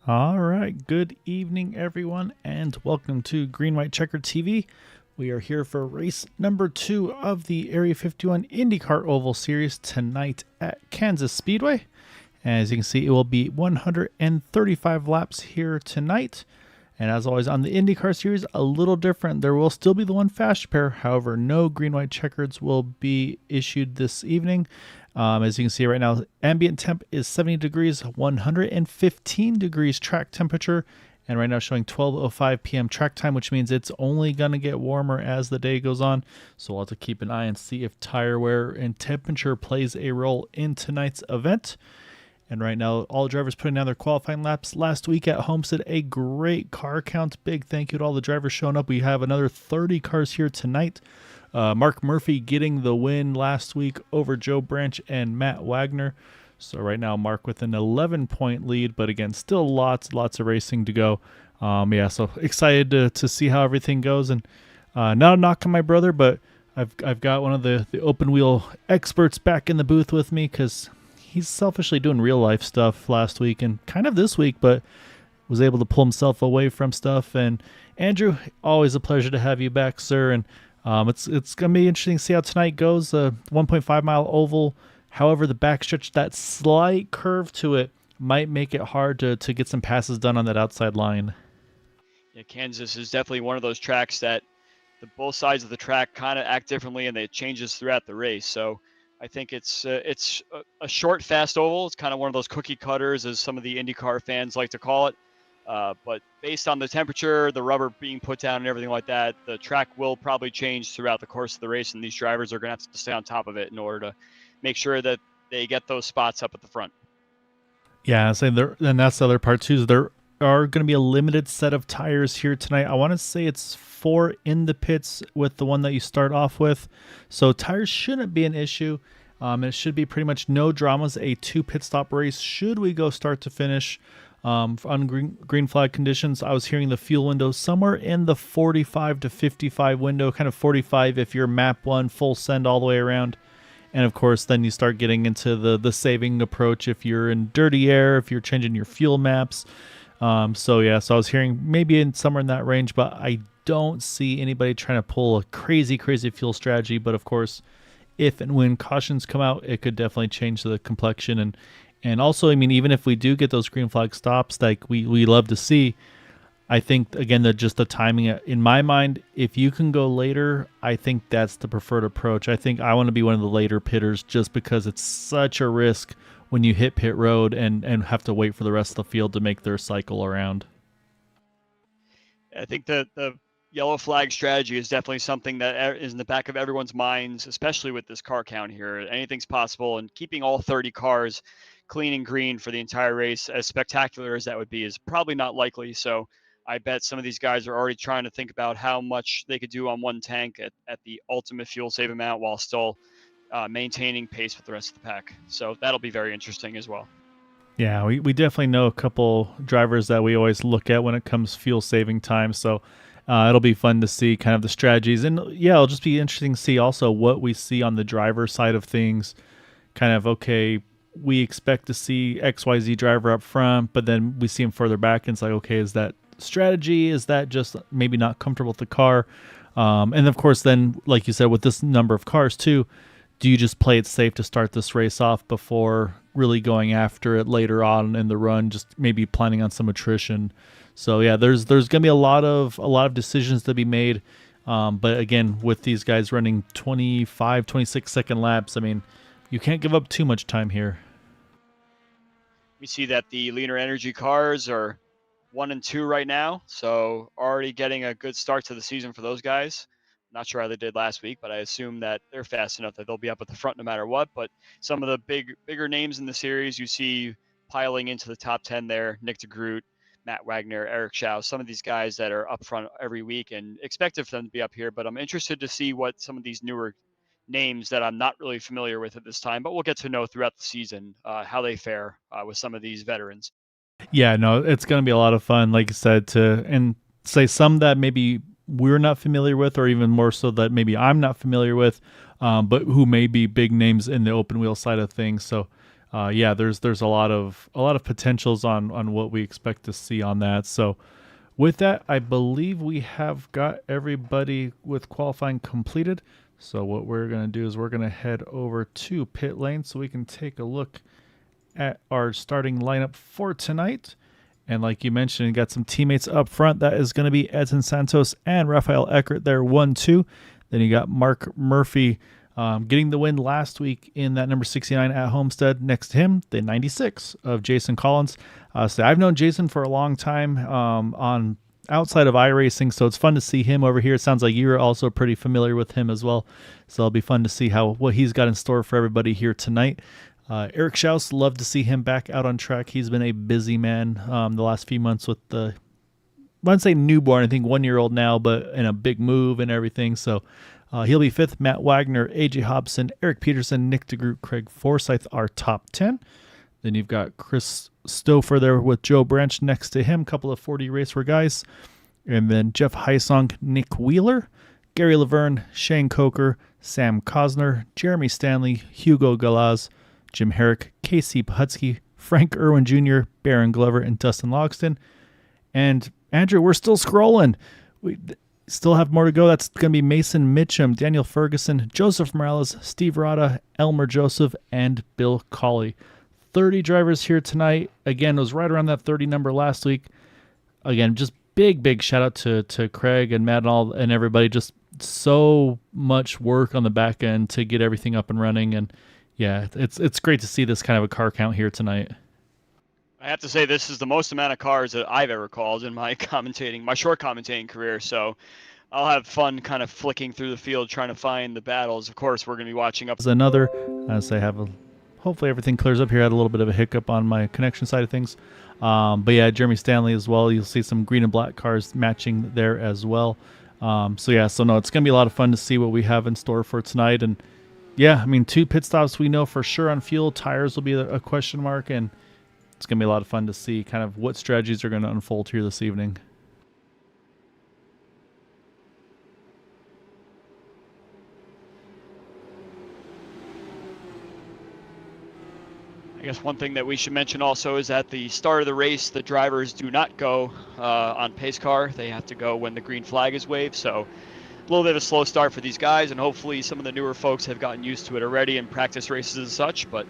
All right, good evening, everyone, and welcome to Green White Checker TV. We are here for race number 2 of the Area 51 Indycar Oval Series tonight at Kansas Speedway. As you can see, it will be 135 laps here tonight. And as always on the IndyCar Series, a little different. There will still be the one fast pair. However, no green-white checkers will be issued this evening. As you can see right now, ambient temp is 70 degrees, 115 degrees track temperature, and right now showing 12:05 p.m. track time, which means it's only going to get warmer as the day goes on. So we'll have to keep an eye and see if tire wear and temperature plays a role in tonight's event. And right now, all drivers putting down their qualifying laps. Last week at Homestead, a great car count. Big thank you to all the drivers showing up. We have another 30 cars here tonight. Mark Murphy getting the win last week over Joe Branch and Matt Wagner. So right now, Mark with an 11-point lead, but again, still lots of racing to go. So excited to see how everything goes. And not a knock on my brother, but I've got one of the open wheel experts back in the booth with me because he's selfishly doing real life stuff last week and kind of this week, but was able to pull himself away from stuff. And Andrew, always a pleasure to have you back, sir. And it's going to be interesting to see how tonight goes. 1.5 mile oval. However, the backstretch, that slight curve to it might make it hard to get some passes done on that outside line. Yeah, Kansas is definitely one of those tracks that both sides of the track kind of act differently, and it changes throughout the race. So I think it's a short, fast oval. It's kind of one of those cookie cutters, as some of the IndyCar fans like to call it. But based on the temperature, the rubber being put down and everything like that, the track will probably change throughout the course of the race, and these drivers are going to have to stay on top of it in order to make sure that they get those spots up at the front. Yeah, and that's the other part too. Is there are going to be a limited set of tires here tonight. I want to say it's 4 in the pits with the one that you start off with. So tires shouldn't be an issue. It should be pretty much no dramas. A 2 pit stop race should we go start to finish on green flag conditions. I was hearing the fuel window somewhere in the 45 to 55 window, kind of 45 if you're map 1 full send all the way around. And of course, then you start getting into the saving approach if you're in dirty air, if you're changing your fuel maps. So I was hearing maybe in somewhere in that range, but I don't see anybody trying to pull a crazy fuel strategy. But of course, if and when cautions come out, it could definitely change the complexion. And also, I mean, even if we do get those green flag stops like we love to see, I think, again, that just the timing, in my mind, if you can go later, I think that's the preferred approach. I think I want to be one of the later pitters just because it's such a risk when you hit pit road and have to wait for the rest of the field to make their cycle around. I think that the yellow flag strategy is definitely something that is in the back of everyone's minds, especially with this car count here. Anything's possible, and keeping all 30 cars clean and green for the entire race, as spectacular as that would be, is probably not likely. So I bet some of these guys are already trying to think about how much they could do on one tank at the ultimate fuel save amount while still maintaining pace with the rest of the pack. So that'll be very interesting as well. Yeah, we definitely know a couple drivers that we always look at when it comes fuel saving time. So it'll be fun to see kind of the strategies. And yeah, it'll just be interesting to see also what we see on the driver side of things. Kind of, okay, we expect to see XYZ driver up front, but then we see him further back, and it's like, okay, is that strategy? Is that just maybe not comfortable with the car? And of course, then, like you said, with this number of cars too, do you just play it safe to start this race off before really going after it later on in the run, just maybe planning on some attrition? So yeah, there's gonna be a lot of decisions to be made. But again, with these guys running 25, 26 second laps, I mean, you can't give up too much time here. We see that the leaner energy cars are 1 and 2 right now, so already getting a good start to the season for those guys. Not sure how they did last week, but I assume that they're fast enough that they'll be up at the front no matter what. But some of the bigger names in the series you see piling into the top 10 there: Nick DeGroot, Matt Wagner, Eric Schau, some of these guys that are up front every week, and expected for them to be up here. But I'm interested to see what some of these newer names that I'm not really familiar with at this time, but we'll get to know throughout the season how they fare with some of these veterans. Yeah, no, it's going to be a lot of fun, like you said, and say some that maybe we're not familiar with, or even more so that maybe I'm not familiar with, but who may be big names in the open wheel side of things. So yeah, there's a lot of potentials on what we expect to see on that. So with that, I believe we have got everybody with qualifying completed. So what we're going to do is we're going to head over to pit lane so we can take a look at our starting lineup for tonight. And like you mentioned, you got some teammates up front. That is going to be Edson Santos and Rafael Eckert there, 1-2. Then you got Mark Murphy getting the win last week in that number 69 at Homestead. Next to him, the 96 of Jason Collins. So I've known Jason for a long time on outside of iRacing, so it's fun to see him over here. It sounds like you're also pretty familiar with him as well. So it'll be fun to see what he's got in store for everybody here tonight. Eric Schaus, love to see him back out on track. He's been a busy man the last few months with the, I wouldn't say newborn, I think 1-year-old now, but in a big move and everything. So he'll be fifth. Matt Wagner, AJ Hobson, Eric Peterson, Nick DeGroot, Craig Forsyth are top 10. Then you've got Chris Stouffer there with Joe Branch next to him, couple of 40 Racewear guys. And then Jeff Heisong, Nick Wheeler, Gary Laverne, Shane Coker, Sam Cosner, Jeremy Stanley, Hugo Galaz, Jim Herrick, Casey Pahutsky, Frank Irwin Jr., Baron Glover, and Dustin Logston. And Andrew, we're still scrolling. We still have more to go. That's going to be Mason Mitchum, Daniel Ferguson, Joseph Morales, Steve Rada, Elmer Joseph, and Bill Colley. 30 drivers here tonight. Again, it was right around that 30 number last week. Again, just big shout out to Craig and Matt and everybody. Just so much work on the back end to get everything up and running. And yeah, it's great to see this kind of a car count here tonight. I have to say this is the most amount of cars that I've ever called in my short commentating career. So I'll have fun kind of flicking through the field trying to find the battles. Of course, we're going to be watching up. As another, as I have hopefully everything clears up here. I had a little bit of a hiccup on my connection side of things. But yeah, Jeremy Stanley as well. You'll see some green and black cars matching there as well. No, it's going to be a lot of fun to see what we have in store for tonight. And yeah, I mean, 2 pit stops we know for sure on fuel. Tires will be a question mark, and it's going to be a lot of fun to see kind of what strategies are going to unfold here this evening. I guess one thing that we should mention also is at the start of the race, the drivers do not go on pace car. They have to go when the green flag is waved. So a little bit of a slow start for these guys, and hopefully some of the newer folks have gotten used to it already in practice races and such. But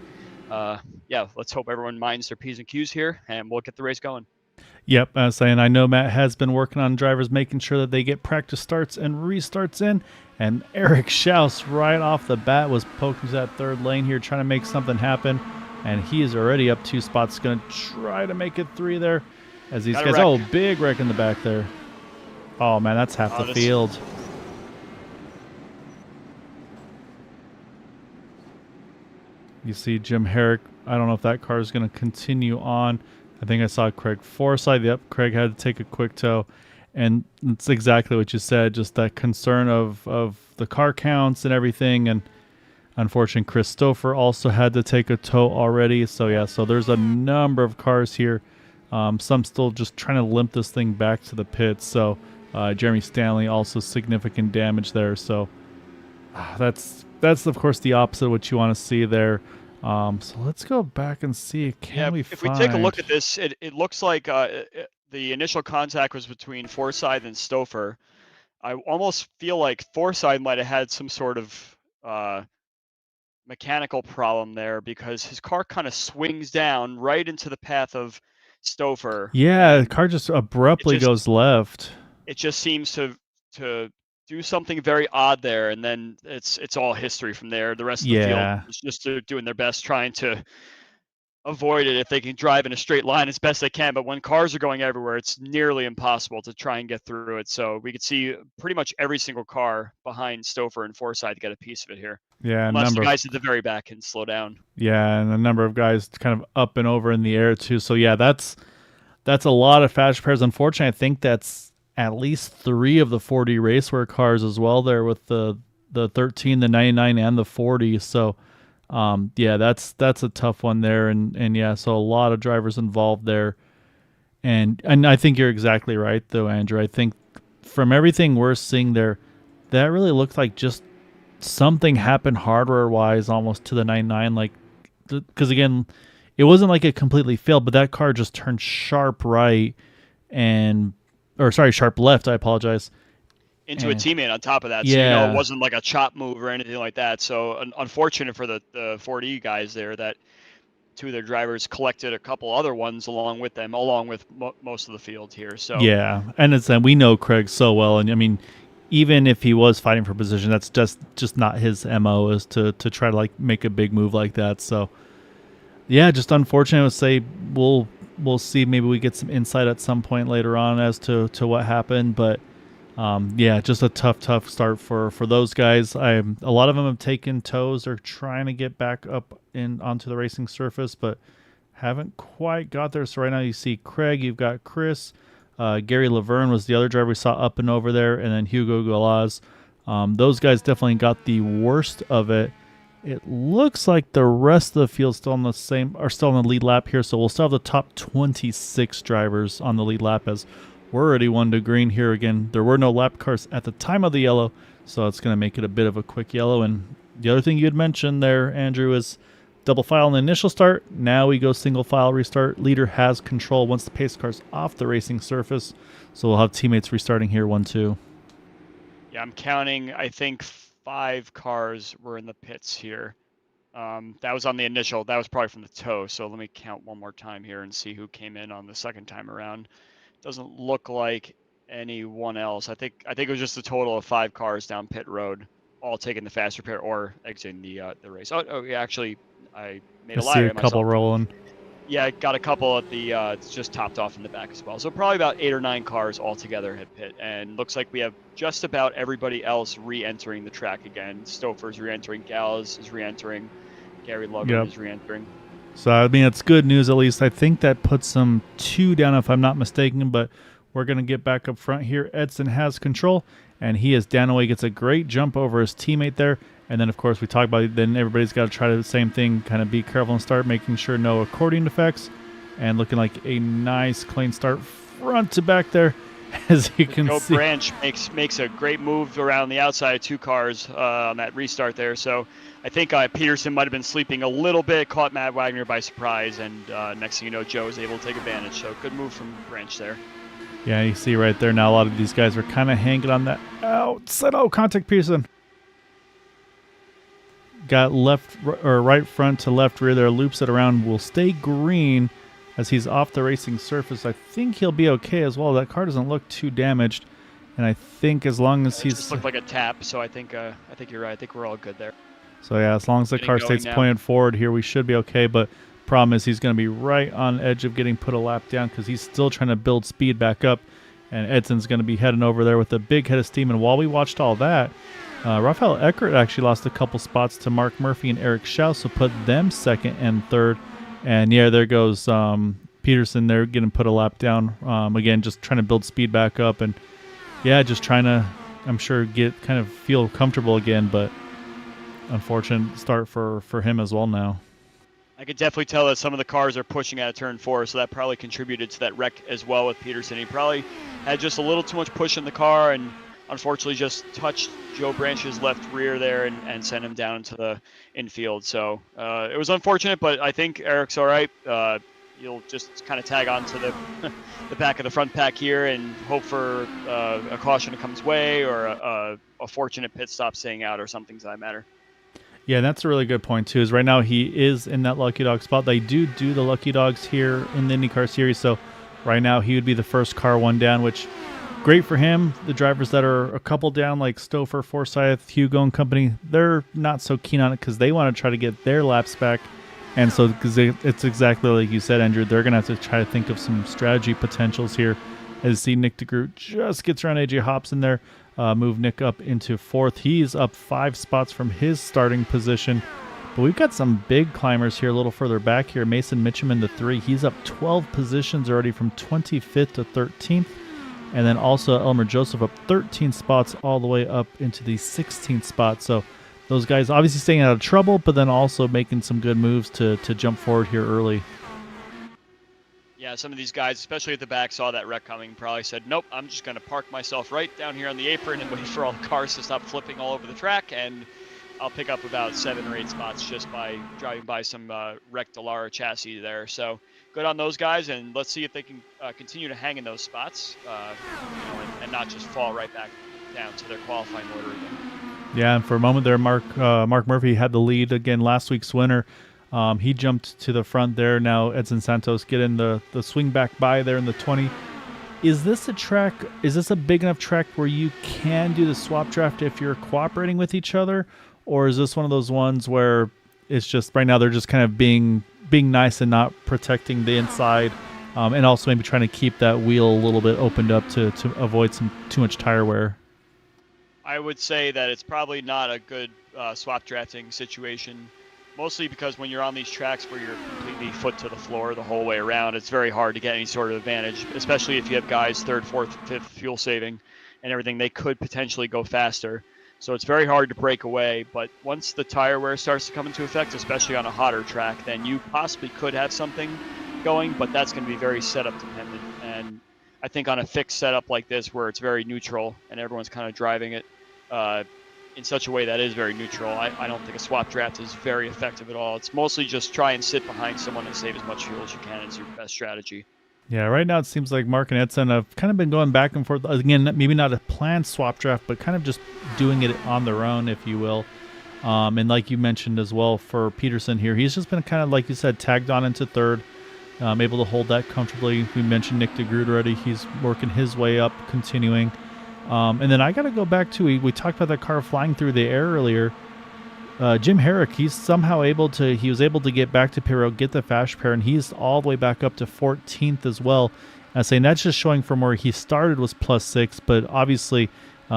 yeah, let's hope everyone minds their P's and Q's here, and we'll get the race going. Yep, I was saying, I know Matt has been working on drivers, making sure that they get practice starts and restarts in. And Eric Schaus right off the bat was poking to that third lane here, trying to make something happen. And he is already up 2 spots, going to try to make it 3 there. As these guys, oh, big wreck in the back there. Oh, man, that's half the field. You see Jim Herrick. I don't know if that car is going to continue on. I think I saw Craig Forsyth. Yep, Craig had to take a quick tow. And it's exactly what you said, just that concern of the car counts and everything. And unfortunately, Chris Stouffer also had to take a tow already. So, yeah, so there's a number of cars here. Some still just trying to limp this thing back to the pits. So, Jeremy Stanley also significant damage there. So, that's of course, the opposite of what you want to see there. So let's go back and see. If we take a look at this, it looks like the initial contact was between Forsyth and Stouffer. I almost feel like Forsyth might have had some sort of mechanical problem there, because his car kind of swings down right into the path of Stouffer. Yeah, the car just abruptly goes left. It just seems to do something very odd there, and then it's all history from there. The rest of the field is just doing their best trying to avoid it if they can drive in a straight line as best they can. But when cars are going everywhere, it's nearly impossible to try and get through it. So we could see pretty much every single car behind Stouffer and Forsyth get a piece of it here. Yeah, unless the guys at the very back can slow down. Yeah, and a number of guys kind of up and over in the air too. So yeah, that's a lot of fast repairs. Unfortunately, I think that's at least 3 of the 40 Racewear cars as well there with the 13, the 99, and the 40. So yeah, that's a tough one there, and yeah, so a lot of drivers involved there, and I think you're exactly right though, Andrew. I think from everything we're seeing there, that really looked like just something happened hardware wise almost to the 99. Like because again, it wasn't like it completely failed, but that car just turned sharp right or sorry, sharp left. I apologize. Into a And teammate on top of that, so it yeah, wasn't like a chop move or anything like that. So unfortunate for the 4D guys there that two of their drivers collected a couple other ones along with them, along with most of the field here. So yeah, and it's we know Craig so well, and I mean, even if he was fighting for position, that's just not his mo is to try to like make a big move like that. So yeah, just unfortunate. I would say we'll see. Maybe we get some insight at some point later on as to what happened, but. Yeah, just a tough start for those guys. A lot of them have taken toes or trying to get back up onto the racing surface, but haven't quite got there. So right now you see Craig, you've got Chris, Gary Laverne was the other driver we saw up and over there, and then Hugo Galaz. Those guys definitely got the worst of it. It looks like the rest of the field still still on the lead lap here, so we'll still have the top 26 drivers on the lead lap as we're already 1 to green here again. There were no lap cars at the time of the yellow, so it's going to make it a bit of a quick yellow. And the other thing you had mentioned there, Andrew, is double file in the initial start. Now we go single file restart. Leader has control once the pace car's off the racing surface, so we'll have teammates restarting here 1-2. yeah, I'm counting. I think 5 cars were in the pits here. That was on the initial. That was probably from the toe. So let me count one more time here and see who came in on the second time around. Doesn't look like anyone else. I think it was just a total of 5 cars down pit road, all taking the fast repair or exiting the race. Oh yeah, actually, I made I a see liar a of couple myself. rolling. Yeah, I got a couple at the it's just topped off in the back as well. So probably about 8 or 9 cars all together hit pit, and looks like we have just about everybody else re-entering the track again. Stouffer's re-entering, Gals is re-entering, Gary Lovern Yep. is re-entering. So, I mean, it's good news at least. I think that puts them 2 down if I'm not mistaken, but we're going to get back up front here. Edson has control, and he is down away, gets a great jump over his teammate there. And then, of course, we talk about it, then everybody's got to try the same thing, kind of be careful and start, making sure no accordion defects, and looking like a nice, clean start front to back there, as you can Joe see. Branch makes a great move around the outside of 2 cars on that restart there. So I think Peterson might have been sleeping a little bit, caught Matt Wagner by surprise, and next thing you know, Joe was able to take advantage. So good move from Branch there. Yeah, you see right there now, a lot of these guys are kind of hanging on that outside. Oh, contact Peterson. Got left or right front to left rear there, loops it around, will stay green as he's off the racing surface. I think he'll be okay as well. That car doesn't look too damaged, and I think as long as It he's just looked like a tap, so I think you're right. I think we're all good there. so yeah, as long as the car stays pointed forward here, we should be okay. But problem is he's going to be right on edge of getting put a lap down because he's still trying to build speed back up, and Edson's going to be heading over there with a big head of steam. And while we watched all that, Rafael Eckert actually lost a couple spots to Mark Murphy and Eric Schaus, so put them second and third. And yeah, there goes Peterson there getting put a lap down. Again, just trying to build speed back up, and yeah, just trying to, I'm sure, kind of feel comfortable again. But unfortunate start for him as well now. I could definitely tell that some of the cars are pushing out of turn 4, so that probably contributed to that wreck as well with Peterson. He probably had just a little too much push in the car and unfortunately just touched Joe Branch's left rear there and sent him down into the infield. So it was unfortunate, but I think Eric's all right. You'll just kind of tag on to the the back of the front pack here and hope for a caution that comes way or a fortunate pit stop staying out or something to that matter. Yeah, that's a really good point too. Is right now he is in that lucky dog spot. They do the lucky dogs here in the IndyCar series, so right now he would be the first car 1 down, which great for him. The drivers that are a couple down, like Stouffer, Forsyth, Hugo and company, they're not so keen on it because they want to try to get their laps back. And so because it's exactly like you said, Andrew, they're going to have to try to think of some strategy potentials here. As you see, Nick DeGroot just gets around AJ Hobson there. Move Nick up into 4th. He's up 5 spots from his starting position. But we've got some big climbers here a little further back here. Mason Mitchum in the 3. He's up 12 positions already from 25th to 13th. And then also Elmer Joseph up 13 spots all the way up into the 16th spot. So those guys obviously staying out of trouble, but then also making some good moves to jump forward here early. Yeah, some of these guys, especially at the back, saw that wreck coming, probably said, nope, I'm just going to park myself right down here on the apron and wait for all the cars to stop flipping all over the track and I'll pick up about 7 or 8 spots just by driving by some wrecked Dallara chassis there. So good on those guys, and let's see if they can continue to hang in those spots, and not just fall right back down to their qualifying order again. Yeah, and for a moment there, Mark Murphy had the lead again. Last week's winner, he jumped to the front there. Now Edson Santos getting the swing back by there in the 20. Is this a big enough track where you can do the swap draft if you're cooperating with each other? Or is this one of those ones where it's just right now they're just kind of being nice and not protecting the inside, and also maybe trying to keep that wheel a little bit opened up to avoid too much tire wear? I would say that it's probably not a good swap drafting situation, mostly because when you're on these tracks where you're completely foot to the floor the whole way around, it's very hard to get any sort of advantage, especially if you have guys third, fourth, fifth fuel saving and everything. They could potentially go faster. So it's very hard to break away. But once the tire wear starts to come into effect, especially on a hotter track, then you possibly could have something going, but that's going to be very setup dependent. And I think on a fixed setup like this, where it's very neutral and everyone's kind of driving it in such a way that is very neutral, I don't think a swap draft is very effective at all. It's mostly just try and sit behind someone and save as much fuel as you can is your best strategy. Yeah, right now it seems like Mark and Edson have kind of been going back and forth. Again, maybe not a planned swap draft, but kind of just doing it on their own, if you will. And like you mentioned as well for Peterson here, he's just been kind of, like you said, tagged on into third, able to hold that comfortably. We mentioned Nick DeGroot already. He's working his way up, continuing. And then I got to go back to, we talked about that car flying through the air earlier. Jim Herrick, he was able to get back to Pirro, get the fast pair, and he's all the way back up to 14th as well. I'm saying that's just showing from where he started was +6, but obviously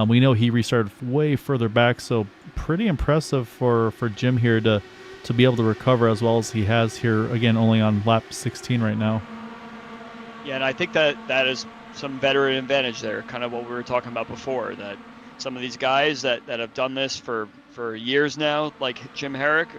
we know he restarted way further back, so pretty impressive for Jim here to be able to recover as well as he has here, again, only on lap 16 right now. Yeah, and I think that is some veteran advantage there, kind of what we were talking about before, that some of these guys that have done this for years now, like Jim Herrick,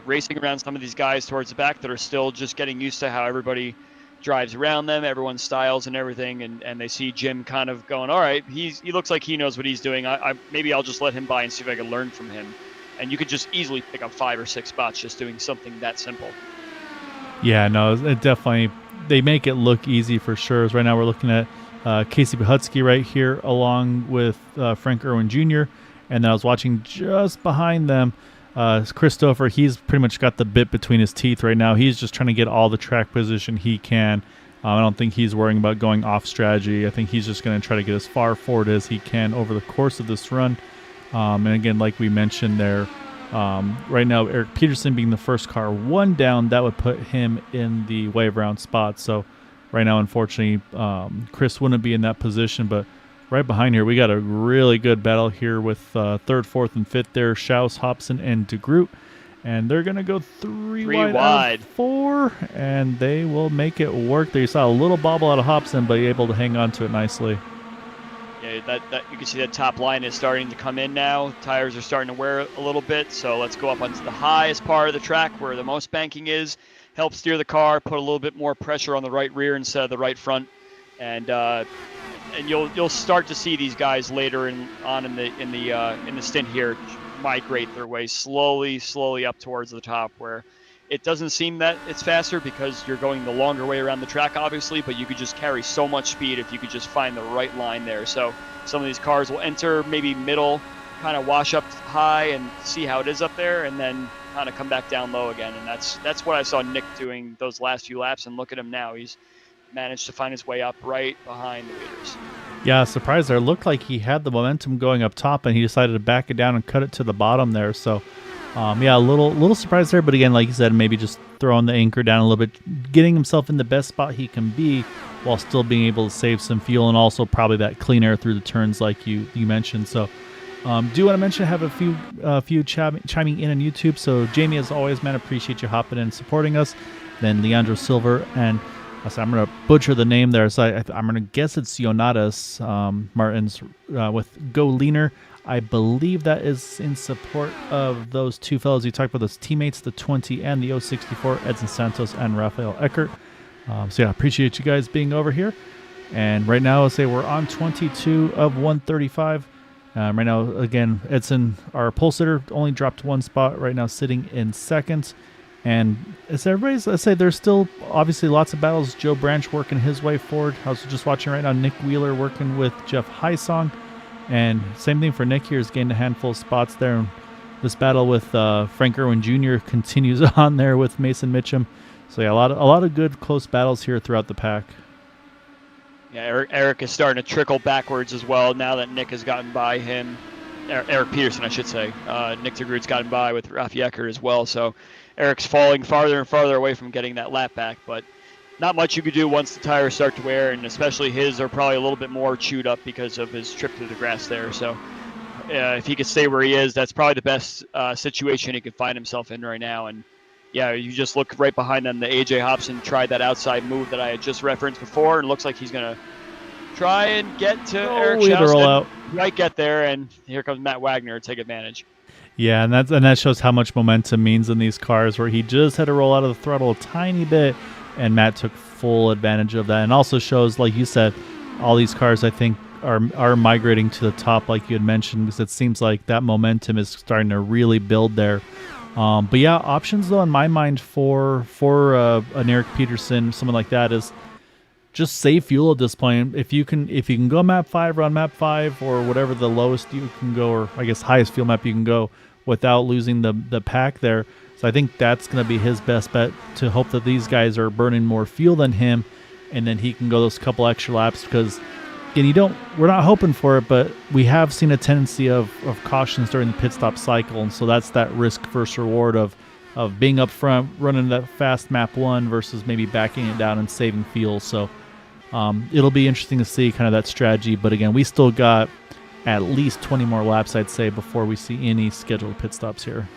racing around some of these guys towards the back that are still just getting used to how everybody drives around them, everyone's styles and everything, and they see Jim kind of going, all right, he looks like he knows what he's doing. Maybe I'll just let him by and see if I can learn from him. And you could just easily pick up 5 or 6 spots just doing something that simple. Yeah, no, it definitely, they make it look easy for sure. Right now we're looking at Casey Behutsky right here along with Frank Irwin Jr., and then I was watching just behind them, Christopher. He's pretty much got the bit between his teeth right now. He's just trying to get all the track position he can. I don't think he's worrying about going off strategy. I think he's just going to try to get as far forward as he can over the course of this run. And again, like we mentioned there, right now Eric Peterson being the first car one down, that would put him in the wave round spot. So right now, unfortunately, Chris wouldn't be in that position, but right behind here, we got a really good battle here with third, fourth, and fifth there, Schaus, Hobson, and DeGroot. And they're going to go three wide out of 4, and they will make it work. There you saw a little bobble out of Hobson, but able to hang on to it nicely. Yeah, that you can see that top line is starting to come in now. Tires are starting to wear a little bit, so let's go up onto the highest part of the track where the most banking is. Help steer the car, put a little bit more pressure on the right rear instead of the right front, and you'll start to see these guys later in the stint here migrate their way slowly up towards the top, where it doesn't seem that it's faster because you're going the longer way around the track, obviously, but you could just carry so much speed if you could just find the right line there. So some of these cars will enter maybe middle, kind of wash up high and see how it is up there, and then kind of come back down low again. And that's what I saw Nick doing those last few laps, and look at him now. He's managed to find his way up right behind the leaders. Yeah, surprised there. It looked like he had the momentum going up top, and he decided to back it down and cut it to the bottom there. So, yeah, a little surprised there. But again, like you said, maybe just throwing the anchor down a little bit, getting himself in the best spot he can be while still being able to save some fuel, and also probably that clean air through the turns like you mentioned. So, do want to mention I have a few chiming in on YouTube. So, Jamie, as always, man, appreciate you hopping in and supporting us. Then Leandro Silver and I'm going to butcher the name there, so I'm going to guess it's Jonatas Martins with Go Leaner. I believe that is in support of those two fellows you talked about, those teammates, the 20 and the 064, Edson Santos and Rafael Eckert. So yeah, appreciate you guys being over here. And right now, I'll say we're on 22 of 135. Right now, again, Edson, our pole sitter, only dropped one spot right now, sitting in second. And as everybody's, let's say there's still obviously lots of battles. Joe Branch working his way forward. I was just watching right now Nick Wheeler working with Jeff Hysong. And same thing for Nick here, has gained a handful of spots there. And this battle with Frank Irwin Jr. continues on there with Mason Mitchum. So yeah, a lot of good close battles here throughout the pack. Yeah, Eric is starting to trickle backwards as well now that Nick has gotten by him. Eric Peterson, I should say. Nick DeGroot's gotten by with Rafi Eckert as well. So Eric's falling farther and farther away from getting that lap back. But not much you could do once the tires start to wear, and especially his are probably a little bit more chewed up because of his trip through the grass there. So if he could stay where he is, that's probably the best situation he could find himself in right now. And yeah, you just look right behind them. The AJ Hobson tried that outside move that I had just referenced before, and it looks like he's going to try and get to Eric Shouston. Might get there, and here comes Matt Wagner to take advantage. Yeah, and that shows how much momentum means in these cars, where he just had to roll out of the throttle a tiny bit, and Matt took full advantage of that. And also shows, like you said, all these cars, I think, are migrating to the top, like you had mentioned, because it seems like that momentum is starting to really build there. But yeah, options though in my mind for an Eric Peterson, someone like that, is just save fuel at this point. If you can go map 5, run map 5, or whatever the lowest you can go, or I guess highest fuel map you can go without losing the pack there. So I think that's going to be his best bet, to hope that these guys are burning more fuel than him, and then he can go those couple extra laps, because again, we're not hoping for it, but we have seen a tendency of cautions during the pit stop cycle, and so that's that risk versus reward of being up front, running that fast map 1 versus maybe backing it down and saving fuel. So it'll be interesting to see kind of that strategy. But again, we still got at least 20 more laps, I'd say, before we see any scheduled pit stops here.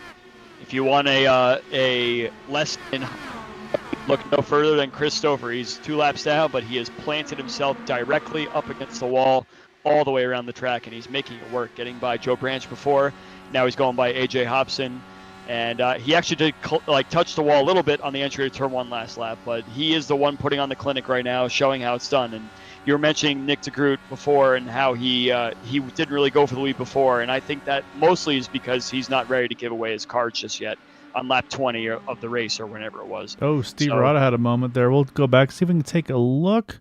If you want a lesson, look no further than Chris Stover. He's 2 laps down, but he has planted himself directly up against the wall all the way around the track, and he's making it work, getting by Joe Branch before. Now he's going by AJ Hobson, and he actually did touch the wall a little bit on the entry to turn 1 last lap, but he is the one putting on the clinic right now, showing how it's done. And you were mentioning Nick DeGroot before and how he didn't really go for the lead before, and I think that mostly is because he's not ready to give away his cards just yet on lap 20 of the race or whenever it was. Oh, Steve Rada had a moment there. We'll go back, see if we can take a look.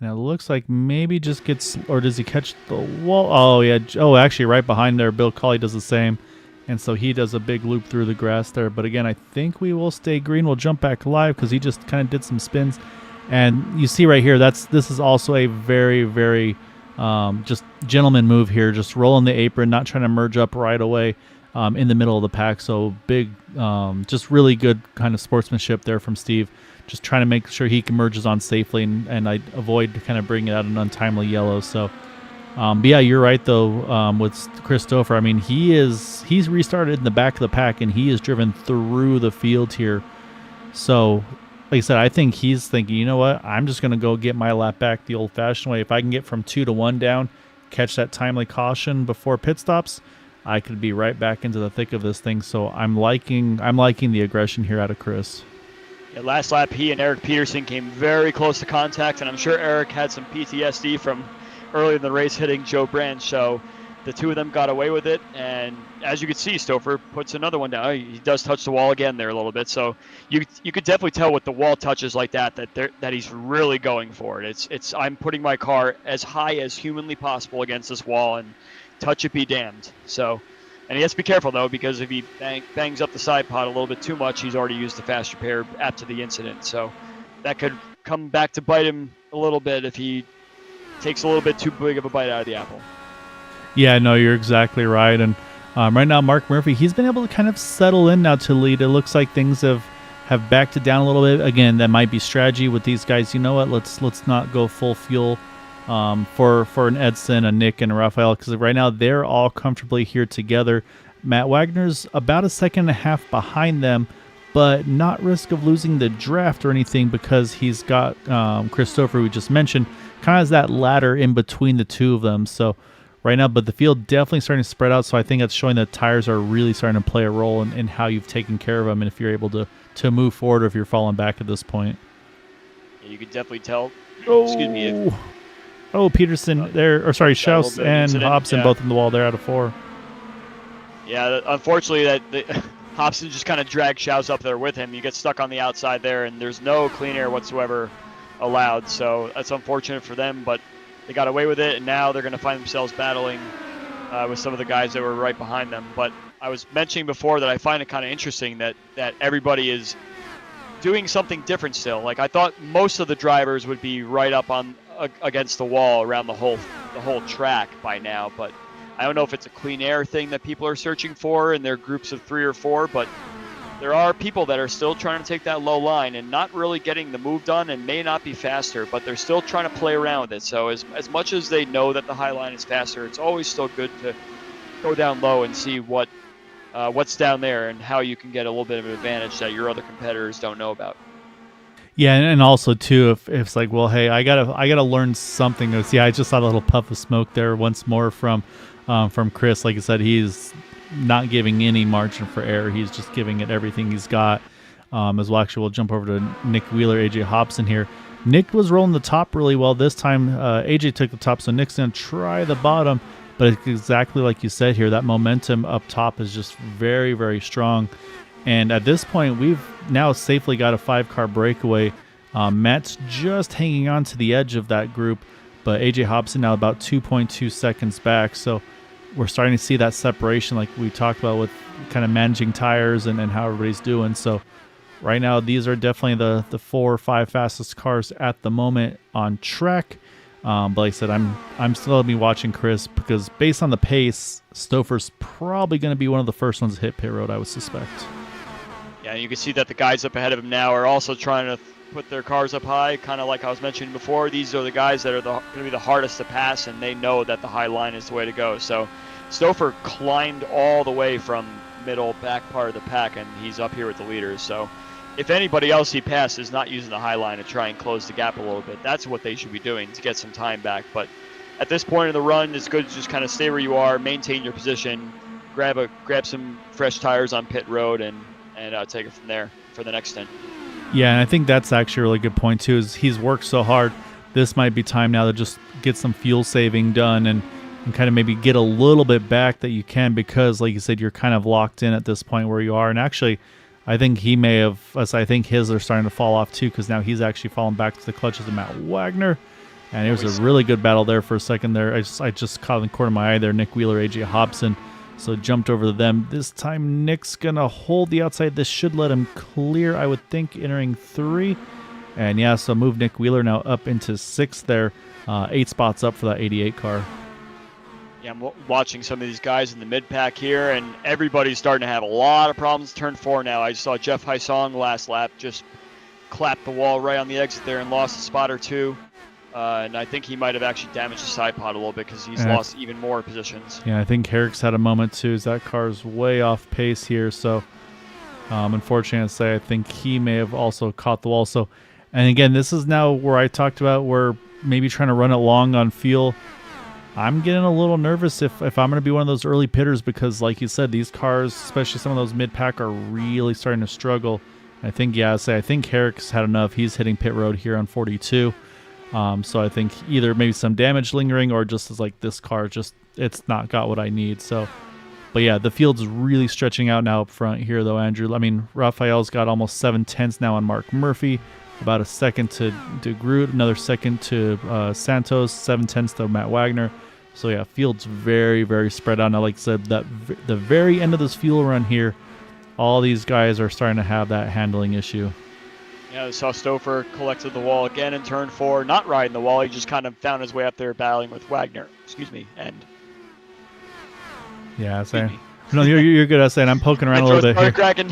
And it looks like maybe just gets, or does he catch the wall? Oh, yeah. Oh, actually, right behind there, Bill Colley does the same. And so he does a big loop through the grass there. But again, I think we will stay green. We'll jump back live because he just kind of did some spins. And you see right here, this is also a very, very just gentleman move here. Just rolling the apron, not trying to merge up right away in the middle of the pack. So big, just really good kind of sportsmanship there from Steve. Just trying to make sure he emerges on safely, and I avoid kind of bringing out an untimely yellow. So, but yeah, you're right though. With Chris Stover, I mean, he's restarted in the back of the pack, and he is driven through the field here. So, like I said, I think he's thinking, you know what? I'm just going to go get my lap back the old-fashioned way. If I can get from 2 to 1 down, catch that timely caution before pit stops, I could be right back into the thick of this thing. So I'm liking the aggression here out of Chris. Yeah, last lap, he and Eric Peterson came very close to contact, and I'm sure Eric had some PTSD from early in the race hitting Joe Branch. So the two of them got away with it, and as you can see, Stover puts another one down. He does touch the wall again there a little bit. So you could definitely tell with the wall touches like that he's really going for it. It's I'm putting my car as high as humanly possible against this wall, and touch it be damned. So. And he has to be careful, though, because if he bangs up the side pod a little bit too much, he's already used the fast repair after the incident. So that could come back to bite him a little bit if he takes a little bit too big of a bite out of the apple. Yeah, no, you're exactly right. And right now, Mark Murphy, he's been able to kind of settle in now to lead. It looks like things have backed it down a little bit. Again, that might be strategy with these guys. You know what? Let's not go full fuel. For an Edson, a Nick, and a Rafael, because right now they're all comfortably here together. Matt Wagner's about a second and a half behind them, but not risk of losing the draft or anything because he's got Chris Stover, we just mentioned, kind of has that ladder in between the two of them. So right now, but the field definitely starting to spread out, so I think that's showing that tires are really starting to play a role in how you've taken care of them and if you're able to move forward or if you're falling back at this point. Yeah, you could definitely tell. Oh. Excuse me. Oh, Peterson there, or sorry, got a little Schaus bit of and incident, Hobson yeah. both in the wall there out of 4. Yeah, unfortunately, Hobson just kind of dragged Schaus up there with him. You get stuck on the outside there, and there's no clean air whatsoever allowed. So that's unfortunate for them, but they got away with it, and now they're going to find themselves battling with some of the guys that were right behind them. But I was mentioning before that I find it kind of interesting that everybody is doing something different still. Like, I thought most of the drivers would be right up on against the wall around the whole track by now, but I don't know if it's a clean air thing that people are searching for in their groups of 3 or 4, but there are people that are still trying to take that low line and not really getting the move done, and may not be faster, but they're still trying to play around with it. So as much as they know that the high line is faster, it's always still good to go down low and see what's down there and how you can get a little bit of an advantage that your other competitors don't know about. Yeah, and also too, if it's like, well, hey, I gotta learn something. I just saw a little puff of smoke there once more from Chris. Like I said, he's not giving any margin for error. He's just giving it everything he's got. As well, actually, we'll jump over to Nick Wheeler, AJ Hobson here. Nick was rolling the top really well this time. AJ took the top, so Nick's gonna try the bottom. But it's exactly like you said here, that momentum up top is just very, very strong. And at this point, we've now safely got a 5-car breakaway. Matt's just hanging on to the edge of that group, but AJ Hobson now about 2.2 seconds back. So we're starting to see that separation like we talked about with kind of managing tires and how everybody's doing. So right now, these are definitely the 4 or 5 fastest cars at the moment on track. But like I said, I'm still going to be watching Chris because based on the pace, Stouffer's probably going to be one of the first ones to hit pit road, I would suspect. Yeah, you can see that the guys up ahead of him now are also trying to put their cars up high, kind of like I was mentioning before. These are the guys that are going to be the hardest to pass, and they know that the high line is the way to go. So Stouffer climbed all the way from middle back part of the pack, and he's up here with the leaders. So if anybody else he passed is not using the high line to try and close the gap a little bit, that's what they should be doing to get some time back. But at this point in the run, it's good to just kind of stay where you are, maintain your position, grab some fresh tires on pit road, and take it from there for the next stint. Yeah, and I think that's actually a really good point too, is he's worked so hard. This might be time now to just get some fuel saving done and kind of maybe get a little bit back that you can, because like you said, you're kind of locked in at this point where you are. And actually, I think he may have, as I think his are starting to fall off too, because now he's actually fallen back to the clutches of Matt Wagner. And it was a really good battle there for a second there. I just caught in the corner of my eye there, Nick Wheeler, AJ Hobson. So jumped over to them. This time Nick's going to hold the outside. This should let him clear, I would think, entering 3. And yeah, so move Nick Wheeler now up into 6th there. 8 spots up for that 88 car. Yeah, I'm watching some of these guys in the mid-pack here, and everybody's starting to have a lot of problems. Turn 4 now. I saw Jeff Hysong last lap just clapped the wall right on the exit there and lost a spot or 2. And I think he might have actually damaged the side pod a little bit because he's lost even more positions. Yeah, I think Herrick's had a moment too, as that car's way off pace here. So, unfortunately, I'd say I think he may have also caught the wall. So, and again, this is now where I talked about where maybe trying to run it long on fuel. I'm getting a little nervous if I'm going to be one of those early pitters, because, like you said, these cars, especially some of those mid-pack, are really starting to struggle. I think, I think Herrick's had enough. He's hitting pit road here on 42. So I think either maybe some damage lingering, or just as like this car it's not got what I need. So, but yeah, the field's really stretching out now up front here though, Andrew. I mean, Raphael's got almost 7/10 now on Mark Murphy, about a second to Groot, another second to Santos, 7/10 to Matt Wagner. So yeah, field's very, very spread out. Now, like I said, the very end of this fuel run here, all these guys are starting to have that handling issue. Yeah, we saw Stouffer collected the wall again in turn 4, not riding the wall. He just kind of found his way up there battling with Wagner. Yeah, no, you're good at saying. I'm poking around a little bit here. Cracking.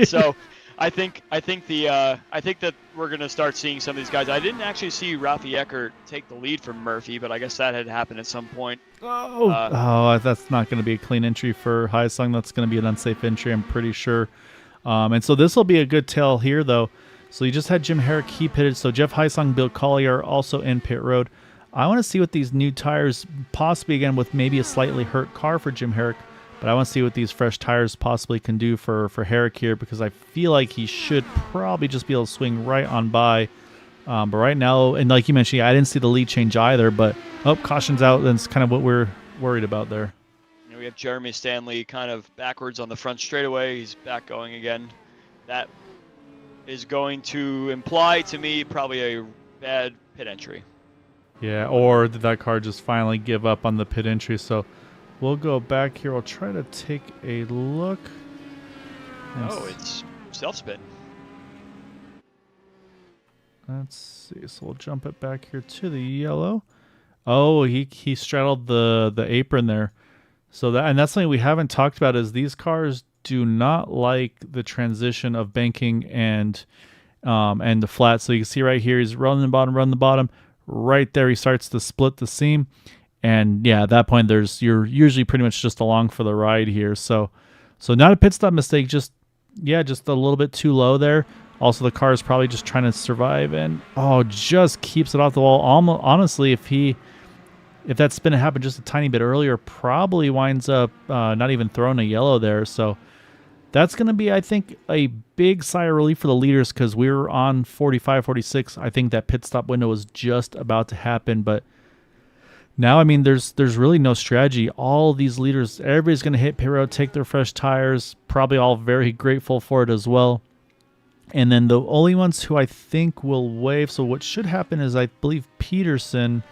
So, I think that we're gonna start seeing some of these guys. I didn't actually see Ralphie Eckert take the lead from Murphy, but I guess that had happened at some point. That's not going to be a clean entry for Hysong. That's going to be an unsafe entry, I'm pretty sure. And so this will be a good tell here, though. So you just had Jim Herrick, he pitted. So Jeff Hysong, Bill Collier also in pit road. I want to see what these new tires, possibly again with maybe a slightly hurt car for Jim Herrick, but I want to see what these fresh tires possibly can do for Herrick here, because I feel like he should probably just be able to swing right on by But right now, and like you mentioned, I didn't see the lead change either. But caution's out. That's kind of what we're worried about there. We have Jeremy Stanley kind of backwards on the front straightaway. He's back going again. That is going to imply to me probably a bad pit entry. Yeah, or did that car just finally give up on the pit entry? So we'll go back here. I'll try to take a look. Oh, it's self-spin. Let's see. So we'll jump it back here to the yellow. Oh, he straddled the apron there. So that's something we haven't talked about is these cars do not like the transition of banking and the flat. So you can see right here, he's running the bottom. Right there, he starts to split the seam. And yeah, at that point, you're usually pretty much just along for the ride here. So not a pit stop mistake, just a little bit too low there. Also, the car is probably just trying to survive and just keeps it off the wall. Honestly, if that spin had happened just a tiny bit earlier, probably winds up not even throwing a yellow there. So that's going to be, I think, a big sigh of relief for the leaders because we were on 45, 46. I think that pit stop window was just about to happen. But now, I mean, there's really no strategy. All these leaders, everybody's going to hit pit road, take their fresh tires, probably all very grateful for it as well. And then the only ones who I think will wave, so what should happen is I believe Peterson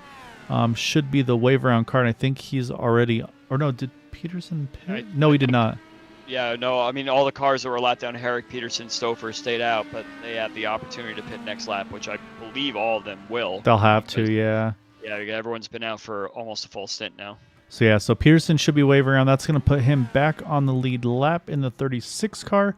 should be the wave around car, and I think he's already, or no, did Peterson pit? No, he did not. Yeah, no, I mean, all the cars that were let down, Herrick, Peterson, Stouffer stayed out, but they have the opportunity to pit next lap, which I believe all of them will. They'll have to, yeah. Yeah, everyone's been out for almost a full stint now. So Peterson should be waving around. That's going to put him back on the lead lap in the 36 car.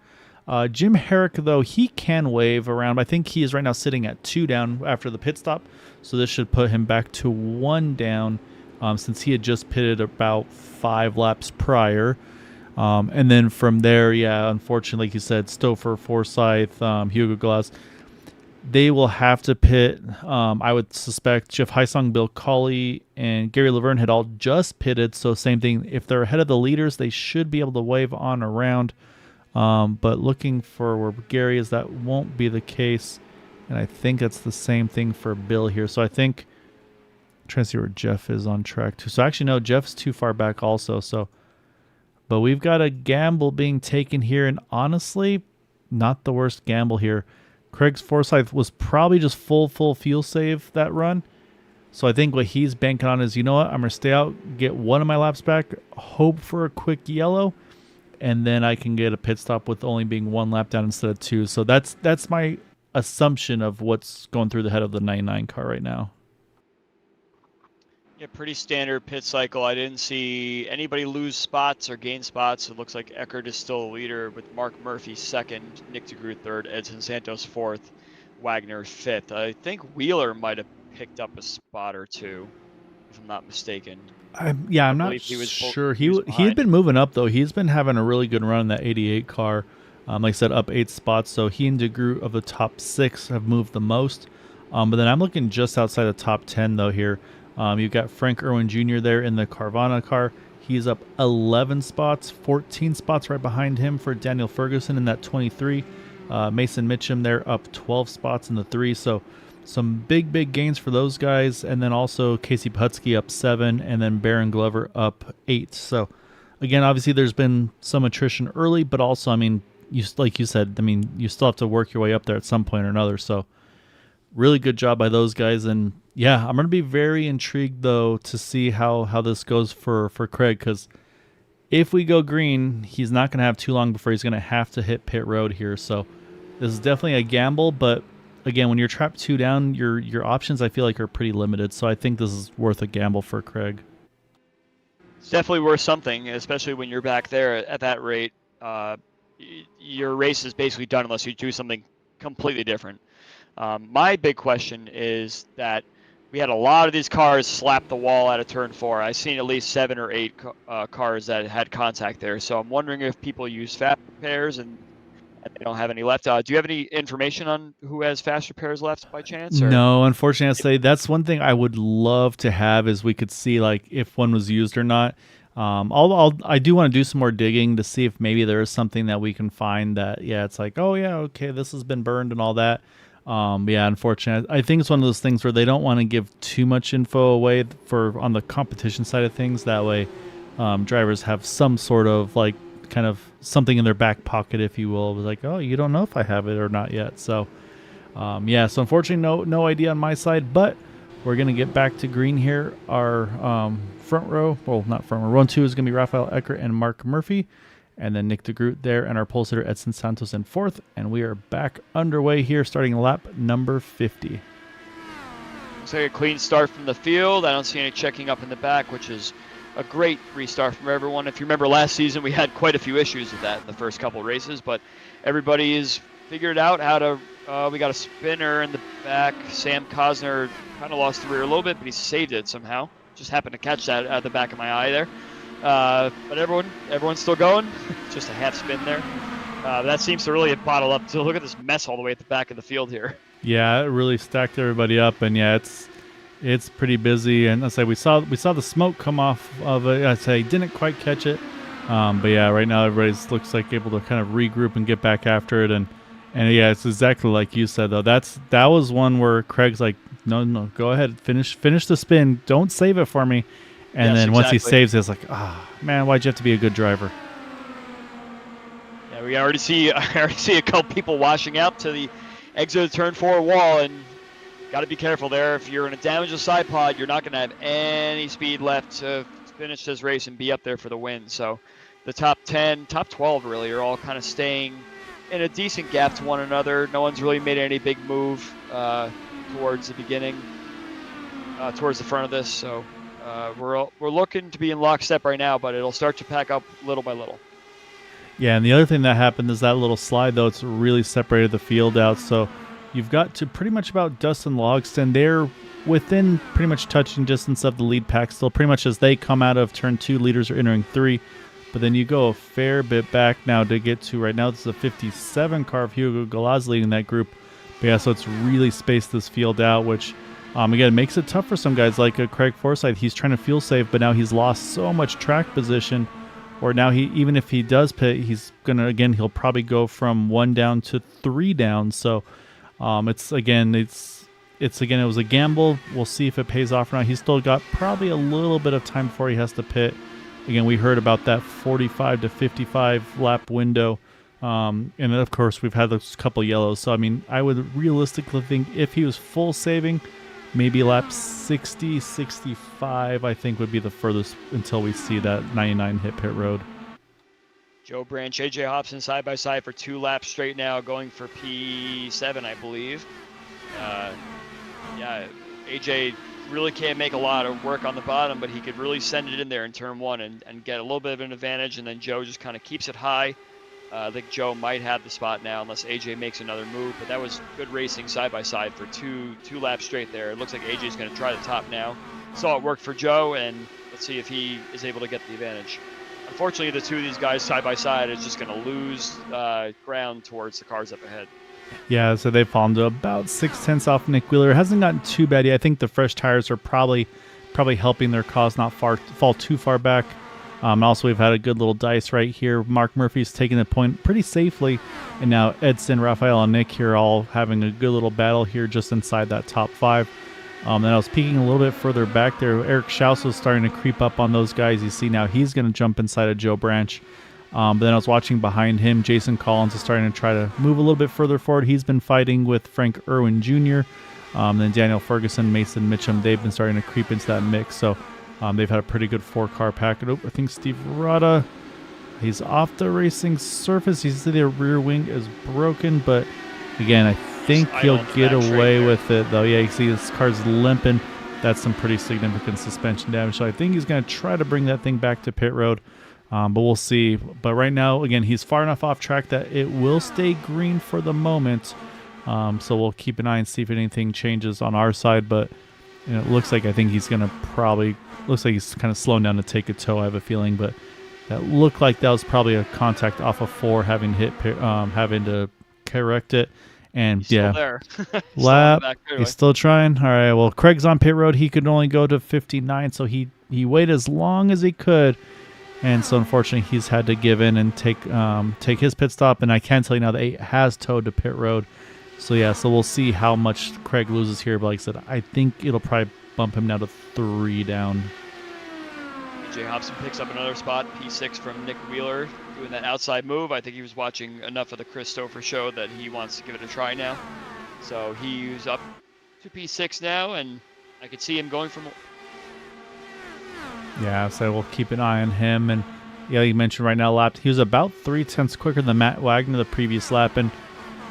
Jim Herrick, though, he can wave around. I think he is right now sitting at 2 down after the pit stop. So this should put him back to 1 down since he had just pitted about 5 laps prior. And then from there, yeah, unfortunately, like you said, Stouffer, Forsyth, Hugo Glass, they will have to pit. I would suspect Jeff Heisong, Bill Cawley, and Gary Laverne had all just pitted. So same thing. If they're ahead of the leaders, they should be able to wave on around. But looking for where Gary is, that won't be the case. And I think that's the same thing for Bill here. So I think I'm trying to see where Jeff is on track too. So actually, no, Jeff's too far back also. But we've got a gamble being taken here. And honestly, not the worst gamble here. Craig's Forsyth was probably just full fuel save that run. So I think what he's banking on is, you know what, I'm going to stay out, get one of my laps back, hope for a quick yellow, and then I can get a pit stop with only being 1 lap down instead of 2. So that's my assumption of what's going through the head of the 99 car right now. Yeah, pretty standard pit cycle. I didn't see anybody lose spots or gain spots. It looks like Eckert is still a leader with Mark Murphy 2nd, Nick DeGroot 3rd, Edson Santos 4th, Wagner 5th. I think Wheeler might have picked up a spot or 2, if I'm not mistaken. I'm not sure. He had been moving up, though. He's been having a really good run in that 88 car. Like I said, up 8 spots. So he and DeGroot of the top 6 have moved the most. But then I'm looking just outside the top 10, though, here. You've got Frank Irwin Jr. there in the Carvana car. He's up 11 spots, 14 spots right behind him for Daniel Ferguson in that 23. Mason Mitchum there up 12 spots in the 3. So some big gains for those guys. And then also Casey Putsky up 7 and then Baron Glover up 8. So again, obviously there's been some attrition early, but also, I mean, like you said, I mean, you still have to work your way up there at some point or another. So really good job by those guys. And yeah, I'm going to be very intrigued, though, to see how this goes for Craig, because if we go green, he's not going to have too long before he's going to have to hit pit road here. So this is definitely a gamble, but again, when you're trapped 2 down, your options, I feel like, are pretty limited. So I think this is worth a gamble for Craig. It's definitely worth something, especially when you're back there at that rate. Your race is basically done unless you do something completely different. My big question is that we had a lot of these cars slap the wall out of turn 4. I've seen at least 7 or 8 cars that had contact there. So I'm wondering if people use fast repairs and they don't have any left. Do you have any information on who has fast repairs left by chance? Or? No, unfortunately, I'd say that's one thing I would love to have is we could see like if one was used or not. I do want to do some more digging to see if maybe there is something that we can find that, yeah, it's like, oh yeah, okay, this has been burned and all that. Yeah, unfortunately, I think it's one of those things where they don't want to give too much info away for on the competition side of things. That way, drivers have some sort of like kind of something in their back pocket, if you will. It was like, oh, you don't know if I have it or not yet. So, yeah. So unfortunately, no idea on my side, but we're gonna get back to green here. Our front row, well, not front row. Row 2 is gonna be Rafael Eckert and Mark Murphy. And then Nick DeGroot there, and our pole sitter Edson Santos in 4th. And we are back underway here, starting lap number 50. Looks like a clean start from the field. I don't see any checking up in the back, which is a great restart from everyone. If you remember last season, we had quite a few issues with that in the first couple of races, but everybody has figured out how to. We got a spinner in the back. Sam Cosner kind of lost the rear a little bit, but he saved it somehow. Just happened to catch that at the back of my eye there. But everyone's still going. Just a half spin there. That seems to really bottle up. So look at this mess all the way at the back of the field here. Yeah, it really stacked everybody up, and yeah, it's pretty busy. And I say we saw the smoke come off of it. I say didn't quite catch it, but yeah, right now everybody's looks like able to kind of regroup and get back after it. And yeah, it's exactly like you said though. That was one where Craig's like, no, go ahead, finish the spin. Don't save it for me. And yes, then once exactly. he saves it, it's like, man, why'd you have to be a good driver? Yeah, I already see a couple people washing out to the exit of the turn 4 wall, and got to be careful there. If you're in a damaged side pod, you're not going to have any speed left to finish this race and be up there for the win. So the top 10, top 12 really are all kind of staying in a decent gap to one another. No one's really made any big move towards the beginning, towards the front of this. So we're looking to be in lockstep right now, but it'll start to pack up little by little. Yeah, and the other thing that happened is that little slide, though, it's really separated the field out. So you've got to pretty much about Dustin Logston. They're within pretty much touching distance of the lead pack still. Pretty much as they come out of turn 2, leaders are entering 3. But then you go a fair bit back now to get to right now. This is a 57 car of Hugo Galaz leading that group. But yeah, so it's really spaced this field out, which again makes it tough for some guys like Craig Forsyth. He's trying to fuel save, but now he's lost so much track position. Or now even if he does pit, he's gonna he'll probably go from 1 down to 3 down. So it was a gamble. We'll see if it pays off or not. He's still got probably a little bit of time before he has to pit. Again, we heard about that 45 to 55 lap window. And then of course we've had those couple yellows. So I mean, I would realistically think if he was full saving, maybe lap 60, 65, I think would be the furthest until we see that 99 hit pit road. Joe Branch, AJ Hobson side by side for 2 laps straight now, going for P7, I believe. Yeah, AJ really can't make a lot of work on the bottom, but he could really send it in there in turn 1 and get a little bit of an advantage, and then Joe just kind of keeps it high. I think Joe might have the spot now unless AJ makes another move, but that was good racing side by side for two laps straight there. It looks like AJ's going to try the top now. Saw it work for Joe, and let's see if he is able to get the advantage. Unfortunately, the two of these guys side by side is just going to lose ground towards the cars up ahead. Yeah, so they've fallen to about 6/10 off Nick Wheeler. It hasn't gotten too bad yet. I think the fresh tires are probably helping their cause not fall too far back. Also, we've had a good little dice right here. Mark Murphy's taking the point pretty safely. And now Edson, Rafael, and Nick here all having a good little battle here just inside that top 5. Then I was peeking a little bit further back there. Eric Schaus was starting to creep up on those guys. You see now he's going to jump inside of Joe Branch. But then I was watching behind him. Jason Collins is starting to try to move a little bit further forward. He's been fighting with Frank Irwin Jr. Then Daniel Ferguson, Mason Mitchum, they've been starting to creep into that mix. So they've had a pretty good 4-car pack. I think Steve Rada, he's off the racing surface. He's the rear wing is broken, but again, I think he'll get away with it, though. Yeah, you see this car's limping. That's some pretty significant suspension damage. So I think he's going to try to bring that thing back to pit road, but we'll see. But right now, again, he's far enough off track that it will stay green for the moment. So we'll keep an eye and see if anything changes on our side. But it looks like I think he's going to looks like he's kind of slowing down to take a tow, I have a feeling. But that looked like that was probably a contact off of 4 having to correct it. And he's yeah, still there. lap, he's still trying. All right, well, Craig's on pit road. He could only go to 59, so he waited as long as he could. And so unfortunately, he's had to give in and take his pit stop. And I can tell you now that 8 has towed to pit road. So yeah, so we'll see how much Craig loses here. But like I said, I think it'll probably bump him down to 3 down. AJ Hobson picks up another spot, P6 from Nick Wheeler, doing that outside move. I think he was watching enough of the Christopher show that he wants to give it a try now. So he's up to P6 now, and I could see him going from... Yeah, so we'll keep an eye on him. And yeah, you mentioned right now, he was about 3/10 quicker than Matt Wagner the previous lap. And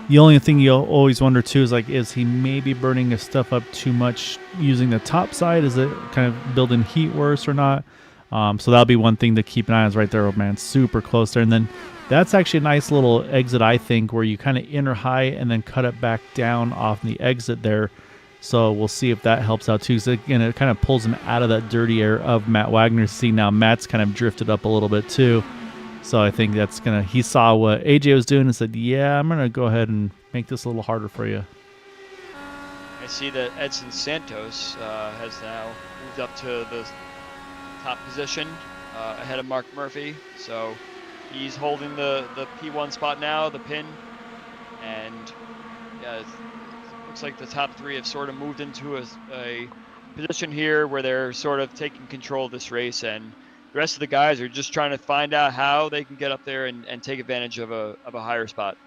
the only thing you'll always wonder too is like, is he maybe burning his stuff up too much using the top side? Is it kind of building heat worse or not? So that'll be one thing to keep an eye on. Is right there, oh man, super close there. And then that's actually a nice little exit, I think, where you kind of inner high and then cut it back down off the exit there. So we'll see if that helps out too. So again, it kind of pulls him out of that dirty air of Matt Wagner's seat. Now Matt's kind of drifted up a little bit too. So I think that's going to, he saw what AJ was doing and said, yeah, I'm going to go ahead and make this a little harder for you. I see that Edson Santos has now moved up to the top position ahead of Mark Murphy. So he's holding the P1 spot now, the pin. And yeah, it looks like the top 3 have sort of moved into a position here where they're sort of taking control of this race, and the rest of the guys are just trying to find out how they can get up there and take advantage of a higher spot.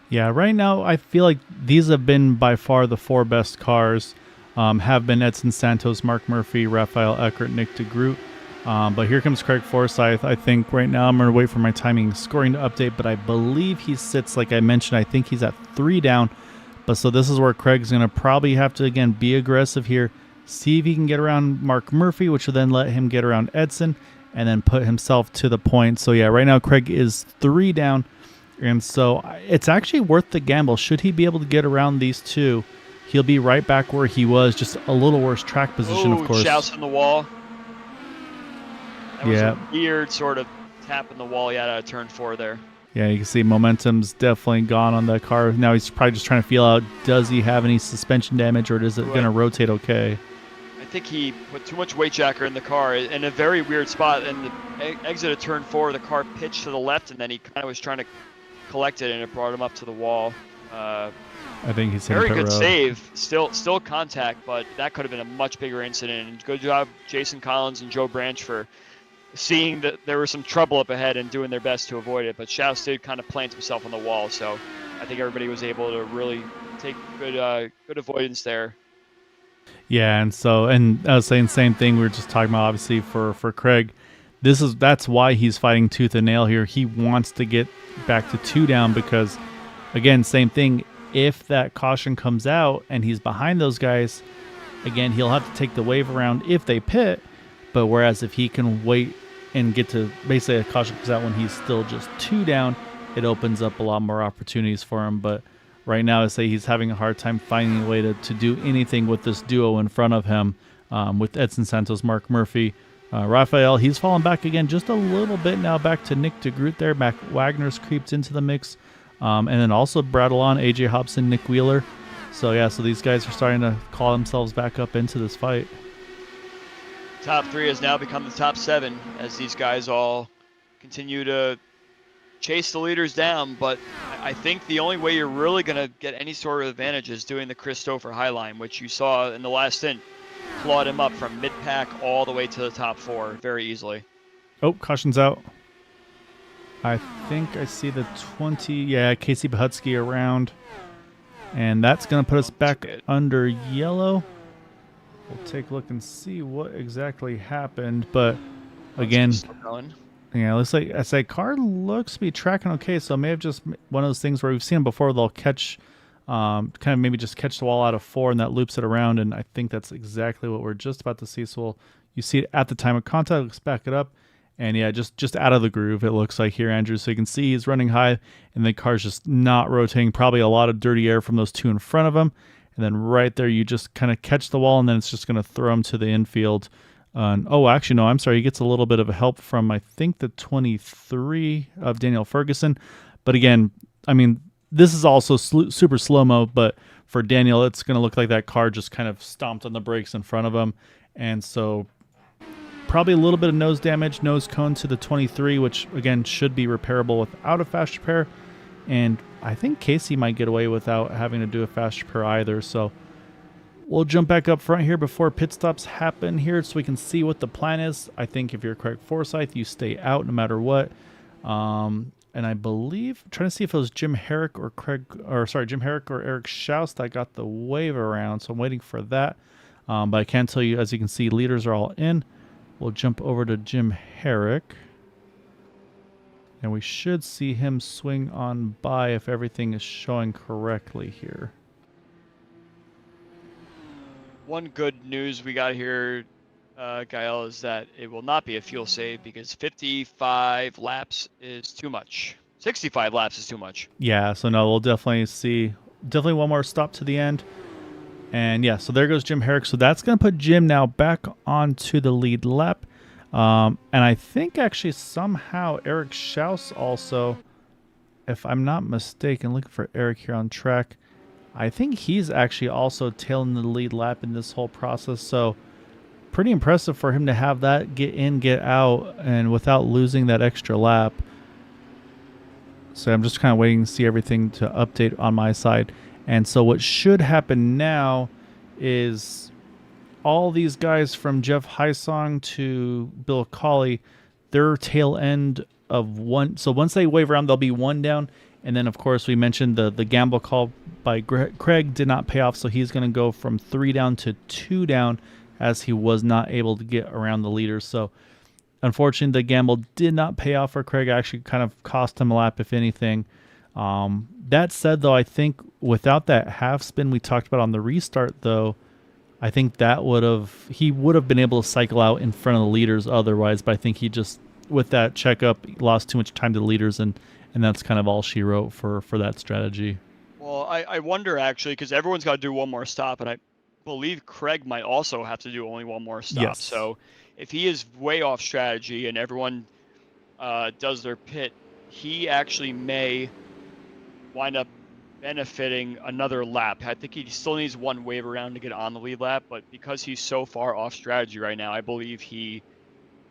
Yeah, right now I feel like these have been by far the 4 best cars. Have been Edson Santos, Mark Murphy, Raphael Eckert, Nick DeGroot. But here comes Craig Forsyth. I think right now I'm going to wait for my timing scoring to update, but I believe he sits, like I mentioned, I think he's at 3 down. But so this is where Craig's going to probably have to, again, be aggressive here. See if he can get around Mark Murphy, which will then let him get around Edson and then put himself to the point. So yeah, right now Craig is 3 down. And so it's actually worth the gamble. Should he be able to get around these two, he'll be right back where he was, just a little worse track position, of course. Shouts in the wall. That was a weird sort of tap in the wall he had out of turn 4 there. Yeah, you can see momentum's definitely gone on the car. Now he's probably just trying to feel out, does he have any suspension damage, or is it going to rotate okay? I think he put too much weight jacker in the car in a very weird spot. And the exit of turn 4, the car pitched to the left, and then he kind of was trying to collect it, and it brought him up to the wall. I think he's very good save. Still contact, but that could have been a much bigger incident. And good job, Jason Collins and Joe Branch, for seeing that there was some trouble up ahead and doing their best to avoid it. But Schaus did kind of plant himself on the wall, so I think everybody was able to really take good avoidance there. Yeah, and I was saying the same thing. We were just talking about, obviously, for Craig. That's why he's fighting tooth and nail here. He wants to get back to 2 down because, again, same thing. If that caution comes out and he's behind those guys, again, he'll have to take the wave around if they pit. But whereas if he can wait and get to basically a caution comes out when he's still just 2 down, it opens up a lot more opportunities for him. But right now, I say he's having a hard time finding a way to do anything with this duo in front of him, with Edson Santos, Mark Murphy. Raphael, he's fallen back again just a little bit now, back to Nick DeGroot there. Mac Wagner's creeped into the mix. And then also Brattle on, AJ Hobson, Nick Wheeler. So yeah, so these guys are starting to call themselves back up into this fight. Top 3 has now become the top 7 as these guys all continue to chase the leaders down. But I think the only way you're really going to get any sort of advantage is doing the Christopher Highline, which you saw in the last stint. Clawed him up from mid-pack all the way to the top 4 very easily. Oh, caution's out. I think I see the 20. Yeah, Casey Bahutsky around. And that's going to put us back under yellow. We'll take a look and see what exactly happened. But again, yeah, looks like I say car looks to be tracking okay. So it may have just one of those things where we've seen them before. They'll catch, kind of maybe just catch the wall out of 4 and that loops it around. And I think that's exactly what we're just about to see. So you see it at the time of contact. Let's back it up. And yeah, just out of the groove, it looks like here, Andrew. So you can see he's running high, and the car's just not rotating. Probably a lot of dirty air from those 2 in front of him. And then right there, you just kind of catch the wall, and then it's just going to throw him to the infield. Oh, actually, no, I'm sorry. He gets a little bit of help from, I think, the 23 of Daniel Ferguson. But again, I mean, this is also super slow-mo, but for Daniel, it's going to look like that car just kind of stomped on the brakes in front of him. And so probably a little bit of nose damage, nose cone to the 23, which, again, should be repairable without a fast repair. And I think Casey might get away without having to do a fast repair either. So we'll jump back up front here before pit stops happen here so we can see what the plan is. I think if you're Craig Forsyth, you stay out no matter what. And I believe, trying to see if it was Jim Herrick or Jim Herrick or Eric Schaus that got the wave around. So I'm waiting for that. But I can tell you, as you can see, leaders are all in. We'll jump over to Jim Herrick. And we should see him swing on by if everything is showing correctly here. One good news we got here, Gael, is that it will not be a fuel save because 55 laps is too much. 65 laps is too much. Yeah, so no, we'll definitely see one more stop to the end. And yeah, so there goes Jim Herrick. So that's going to put Jim now back onto the lead lap. And I think actually somehow Eric Schaus also, if I'm not mistaken, looking for Eric here on track, I think he's actually also tailing the lead lap in this whole process. So pretty impressive for him to have that get in, get out, and without losing that extra lap. So I'm just kind of waiting to see everything to update on my side. And so what should happen now is all these guys from Jeff Heisong to Bill Cawley, their tail end of one. So once they wave around, they'll be one down. And then, of course, we mentioned the gamble call by Craig did not pay off. So he's going to go from 3 down to 2 down as he was not able to get around the leaders. So unfortunately, the gamble did not pay off for Craig. Actually kind of cost him a lap, if anything. That said, though, I think without that half spin we talked about on the restart, though, I think he would have been able to cycle out in front of the leaders otherwise. But I think he just, with that checkup, lost too much time to the leaders, and that's kind of all she wrote for that strategy. Well, I wonder, actually, because everyone's got to do one more stop, and I believe Craig might also have to do only one more stop. Yes. So if he is way off strategy and everyone does their pit, he actually may wind up benefiting another lap. I think he still needs one wave around to get on the lead lap, but because he's so far off strategy right now, I believe he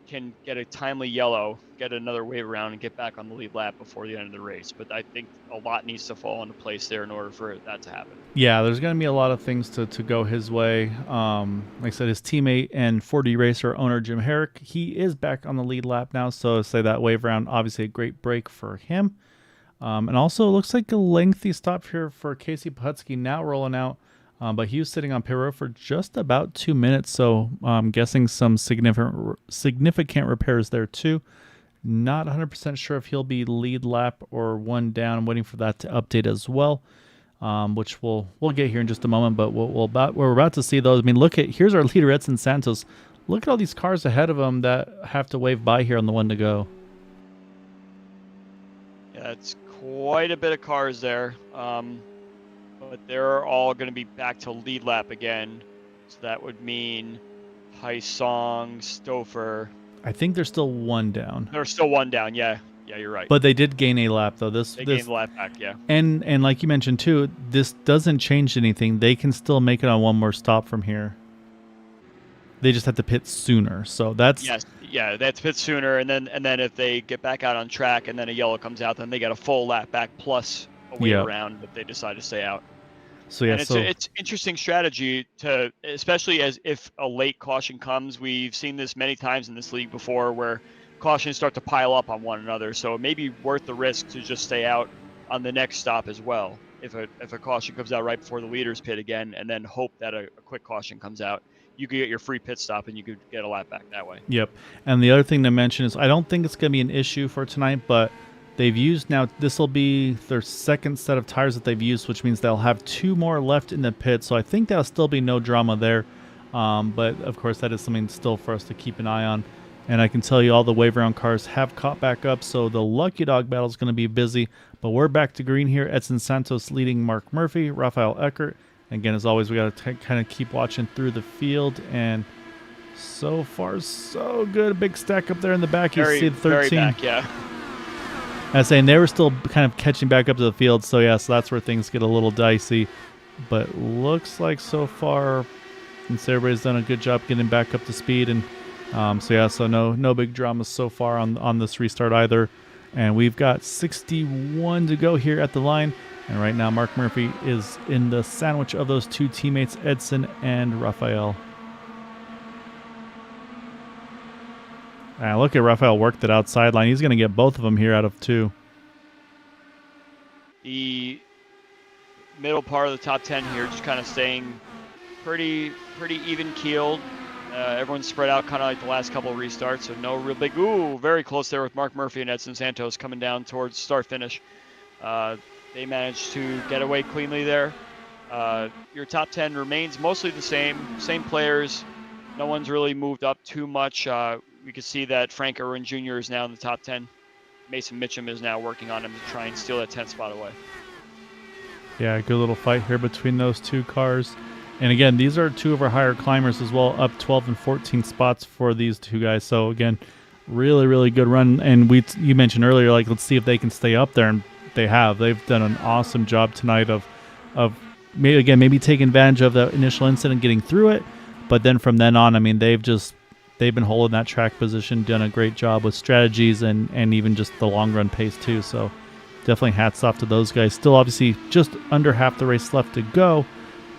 can get a timely yellow, get another wave around, and get back on the lead lap before the end of the race. But I think a lot needs to fall into place there in order for that to happen. Yeah, there's going to be a lot of things to go his way. Like I said, his teammate and 4D racer owner Jim Herrick, he is back on the lead lap now. So say that wave around, obviously a great break for him. And also it looks like a lengthy stop here for Casey Putsky now rolling out. But he was sitting on pit road for just about 2 minutes, so I'm guessing some significant repairs there too. Not 100% sure if he'll be lead lap or one down. I'm waiting for that to update as well, which we'll get here in just a moment. But we're about to see those. I mean, here's our leader Edson Santos. Look at all these cars ahead of him that have to wave by here on the one to go. Yeah, it's quite a bit of cars there. But they're all going to be back to lead lap again. So that would mean Haisong, Stouffer. I think they're still one down. They're still one down, yeah. Yeah, you're right. But they did gain a lap, though. They gained the lap back, yeah. And like you mentioned, too, this doesn't change anything. They can still make it on one more stop from here. They just have to pit sooner. So that's... Yes, yeah, they have to pit sooner. And then if they get back out on track and then a yellow comes out, then they get a full lap back plus a wave around if they decide to stay out. So yeah, and it's interesting strategy especially as if a late caution comes. We've seen this many times in this league before where cautions start to pile up on one another. So it may be worth the risk to just stay out on the next stop as well. If a caution comes out right before the leaders pit again, and then hope that a quick caution comes out, you could get your free pit stop and you could get a lap back that way. Yep. And the other thing to mention is I don't think it's going to be an issue for tonight, but they've used now, this will be their second set of tires that they've used, which means they'll have 2 more left in the pit. So I think there'll still be no drama there. But of course, that is something still for us to keep an eye on. And I can tell you all the wave around cars have caught back up. So the Lucky Dog battle is going to be busy. But we're back to green here. Edson Santos leading Mark Murphy, Rafael Eckert. And again, as always, we got to kind of keep watching through the field. And so far, so good. A big stack up there in the back. You see the 13. Very back, yeah. I was saying they were still kind of catching back up to the field, so yeah, so that's where things get a little dicey. But looks like so far, since everybody's done a good job getting back up to speed, and so yeah, so no big dramas so far on this restart either. And we've got 61 to go here at the line. And right now, Mark Murphy is in the sandwich of those two teammates, Edson and Rafael. Look at Rafael work that outside line. He's going to get both of them here out of 2. The middle part of the top 10 here just kind of staying pretty even keeled. Everyone's spread out kind of like the last couple of restarts, so no real big, very close there with Mark Murphy and Edson Santos coming down towards start finish. They managed to get away cleanly there. Your top 10 remains mostly the same players. No one's really moved up too much. We can see that Frank Irwin Jr. is now in the top 10. Mason Mitchum is now working on him to try and steal that 10th spot away. Yeah, good little fight here between those two cars. And again, these are 2 of our higher climbers as well, up 12 and 14 spots for these 2 guys. So again, really, really good run. And you mentioned earlier, like, let's see if they can stay up there, and they have. They've done an awesome job tonight of maybe taking advantage of the initial incident, getting through it. But then from then on, I mean, they've been holding that track position, done a great job with strategies and even just the long run pace too. So definitely hats off to those guys. Still obviously just under half the race left to go,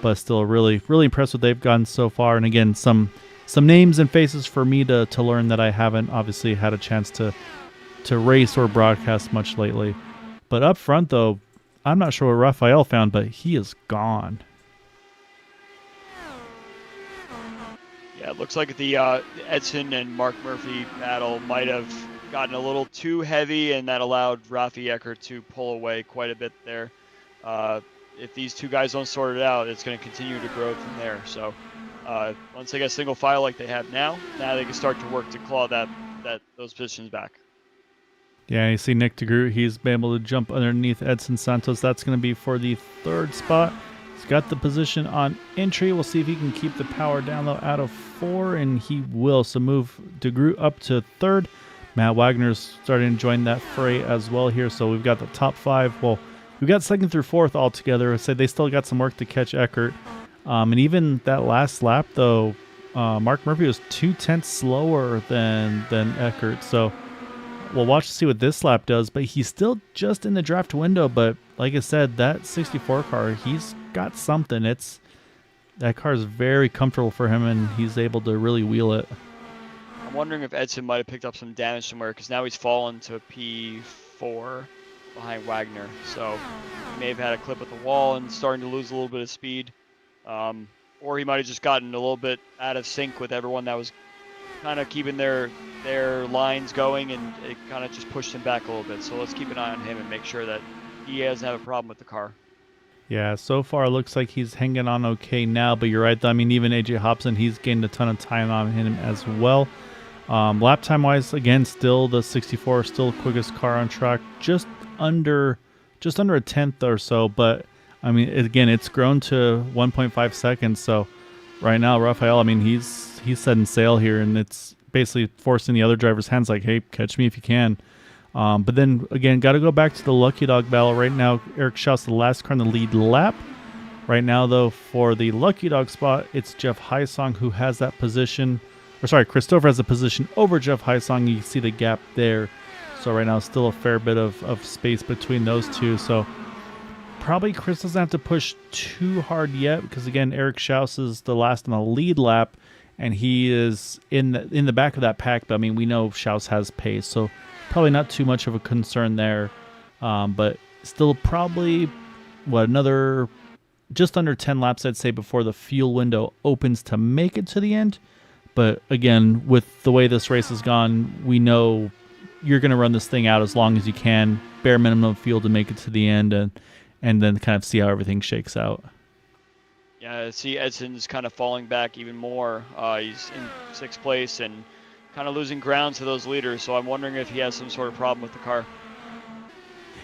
but still really, really impressed what they've gotten so far. And again, some names and faces for me to learn that I haven't obviously had a chance to race or broadcast much lately. But up front though, I'm not sure what Rafael found, but he is gone. Yeah, it looks like the Edson and Mark Murphy battle might have gotten a little too heavy, and that allowed Rafi Eckert to pull away quite a bit there. If these 2 guys don't sort it out, it's going to continue to grow from there. So once they get single file like they have now they can start to work to claw those positions back. Yeah, you see Nick DeGroot, he's been able to jump underneath Edson Santos. That's going to be for the 3rd spot. He's got the position on entry. We'll see if he can keep the power down though out of 4, and he will. So move DeGroot up to 3rd. Matt Wagner's starting to join that fray as well here. So we've got the top 5. Well, we've got 2nd through 4th all together. I said they still got some work to catch Eckert. And even that last lap though, Mark Murphy was 2/10 slower than Eckert. So we'll watch to see what this lap does, but he's still just in the draft window. But like I said, that 64 car, he's got something. That car is very comfortable for him, and he's able to really wheel it. I'm wondering if Edson might have picked up some damage somewhere, because now he's fallen to P4 behind Wagner. So he may have had a clip at the wall and starting to lose a little bit of speed. Or he might have just gotten a little bit out of sync with everyone that was kind of keeping their lines going, and it kind of just pushed him back a little bit. So let's keep an eye on him and make sure that he doesn't have a problem with the car. Yeah, so far it looks like he's hanging on okay now, but you're right. I mean, even AJ Hobson, he's gained a ton of time on him as well. Lap time wise, again, still the 64, still the quickest car on track, just under a tenth or so. But I mean, again, it's grown to 1.5 seconds. So right now, Rafael, I mean, he's setting sail here, and it's basically forcing the other driver's hands, like, hey, catch me if you can. But then again, got to go back to the Lucky Dog battle right now. Eric Schaus, the last car in the lead lap. Right now, though, for the Lucky Dog spot, it's Jeff Hysong who has that position. Or sorry, Christopher has a position over Jeff Hysong. You see the gap there. So right now, still a fair bit of space between those two. So probably Chris doesn't have to push too hard yet, because again, Eric Schaus is the last in the lead lap, and he is in the back of that pack. But I mean, we know Schaus has pace, so probably not too much of a concern there. But still probably another just under 10 laps, I'd say, before the fuel window opens to make it to the end. But again, with the way this race has gone, we know you're going to run this thing out as long as you can, bare minimum of fuel to make it to the end, and then kind of see how everything shakes out. Yeah, see Edson's kind of falling back even more. He's in 6th place and kind of losing ground to those leaders, so I'm wondering if he has some sort of problem with the car.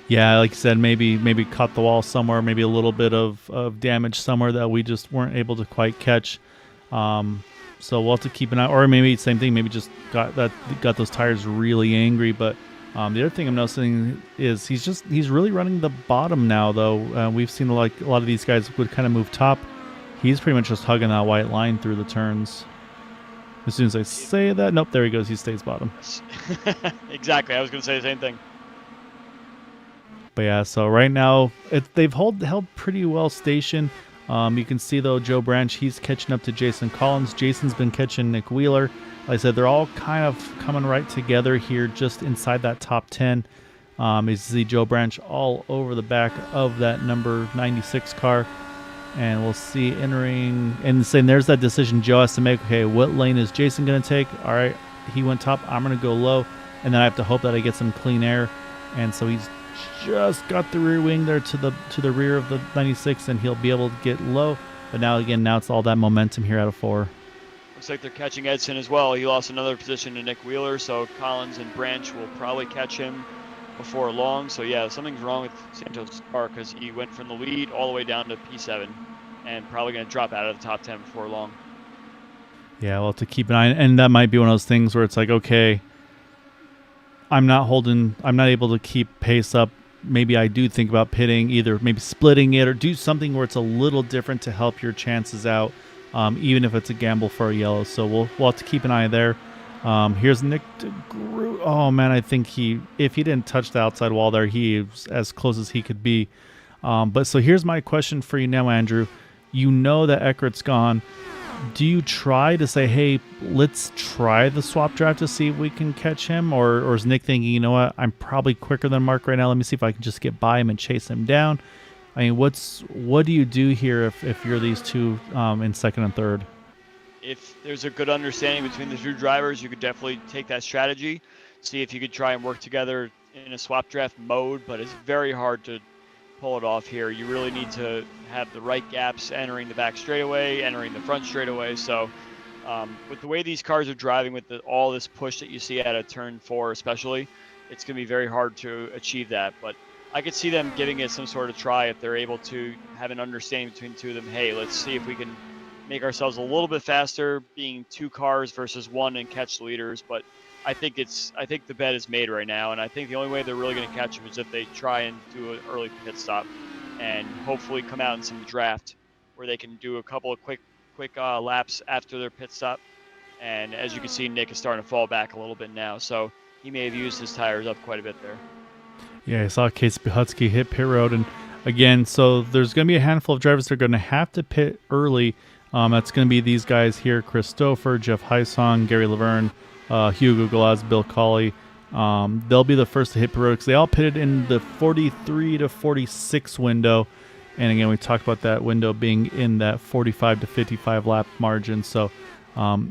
Yeah, like you said, maybe cut the wall somewhere, maybe a little bit of damage somewhere that we just weren't able to quite catch. So we'll have to keep an eye, or maybe same thing, maybe just got those tires really angry. But the other thing I'm noticing is he's really running the bottom now, though. We've seen like a lot of these guys would kind of move top. He's pretty much just hugging that white line through the turns. As soon as I say that, nope, there he goes. He stays bottom. Exactly. I was going to say the same thing. But yeah, so right now they've held pretty well station. You can see though Joe Branch, he's catching up to Jason Collins. Jason's been catching Nick Wheeler. Like I said, they're all kind of coming right together here, just inside that top 10. You see Joe Branch all over the back of that number 96 car. And we'll see entering and saying there's that decision Joe has to make. Okay, what lane is Jason going to take? All right, he went top. I'm going to go low. And then I have to hope that I get some clean air. And so he's just got the rear wing there to the rear of the 96, and he'll be able to get low. But now it's all that momentum here out of 4. Looks like they're catching Edson as well. He lost another position to Nick Wheeler, so Collins and Branch will probably catch him before long. So yeah, something's wrong with Santos' car because he went from the lead all the way down to P7 and probably going to drop out of the top 10 before long. Yeah, well, to keep an eye, and that might be one of those things where it's like, okay, I'm not able to keep pace up. Maybe I do think about pitting, either maybe splitting it or do something where it's a little different to help your chances out, even if it's a gamble for a yellow. So we'll have to keep an eye there. Here's Nick DeGroot. Oh, man, I think if he didn't touch the outside wall there, he was as close as he could be. But so here's my question for you now, Andrew. You know that Eckert's gone. Do you try to say, hey, let's try the swap draft to see if we can catch him? Or is Nick thinking, you know what, I'm probably quicker than Mark right now. Let me see if I can just get by him and chase him down. I mean, what do you do here if you're these two in second and third? If there's a good understanding between the two drivers, you could definitely take that strategy, see if you could try and work together in a swap draft mode, but it's very hard to pull it off here. You really need to have the right gaps entering the back straightaway, entering the front straightaway. So with the way these cars are driving, with all this push that you see out of turn 4 especially, it's going to be very hard to achieve that. But I could see them giving it some sort of try if they're able to have an understanding between the two of them. Hey, let's see if we can make ourselves a little bit faster being 2 cars versus 1 and catch the leaders. But I think the bet is made right now, and I think the only way they're really going to catch him is if they try and do an early pit stop and hopefully come out in some draft where they can do a couple of quick laps after their pit stop. And as you can see, Nick is starting to fall back a little bit now, so he may have used his tires up quite a bit there. Yeah, I saw Case Bihutsky hit pit road, and again, so there's going to be a handful of drivers that are going to have to pit early. That's going to be these guys here: Chris Stouffer, Jeff Heisong, Gary Laverne, Hugo Galaz, Bill Colley. They'll be the first to hit pit road because they all pitted in the 43 to 46 window. And again, we talked about that window being in that 45 to 55 lap margin. So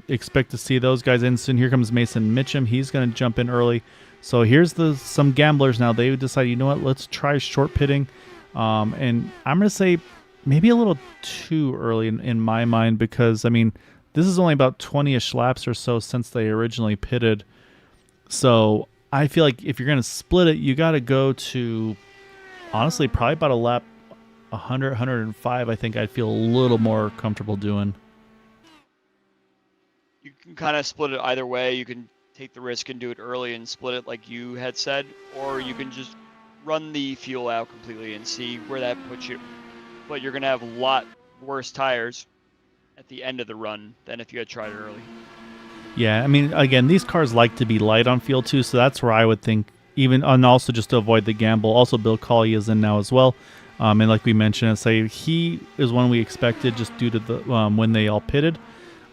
expect to see those guys in soon. Here comes Mason Mitchum. He's going to jump in early. So here's some gamblers now. They decide, you know what, let's try short pitting. And I'm going to say maybe a little too early in my mind because, I mean, this is only about 20-ish laps or so since they originally pitted. So I feel like if you're going to split it, you got to go to, honestly, probably about a lap 100, 105. I think I'd feel a little more comfortable doing. You can kind of split it either way. You can take the risk and do it early and split it like you had said, or you can just run the fuel out completely and see where that puts you. But you're going to have a lot worse tires at the end of the run than if you had tried it early. Yeah, I mean, again, these cars like to be light on fuel too, so that's where I would think even, and also just to avoid the gamble. Also, Bill Colley is in now as well, and like we mentioned, say he is one we expected just due to the when they all pitted.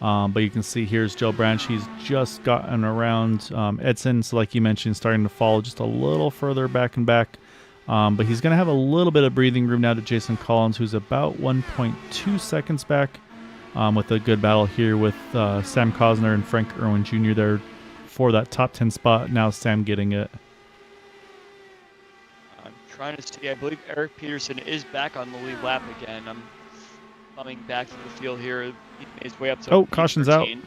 But you can see here's Joe Branch. He's just gotten around Edson, so like you mentioned, starting to fall just a little further back and back. But he's going to have a little bit of breathing room now to Jason Collins, who's about 1.2 seconds back. With a good battle here with Sam Cosner and Frank Irwin Jr. there for that top 10 spot. Now Sam getting it. I'm trying to see. I believe Eric Peterson is back on the lead lap again. I'm coming back to the field here. He made his way up to caution's 13.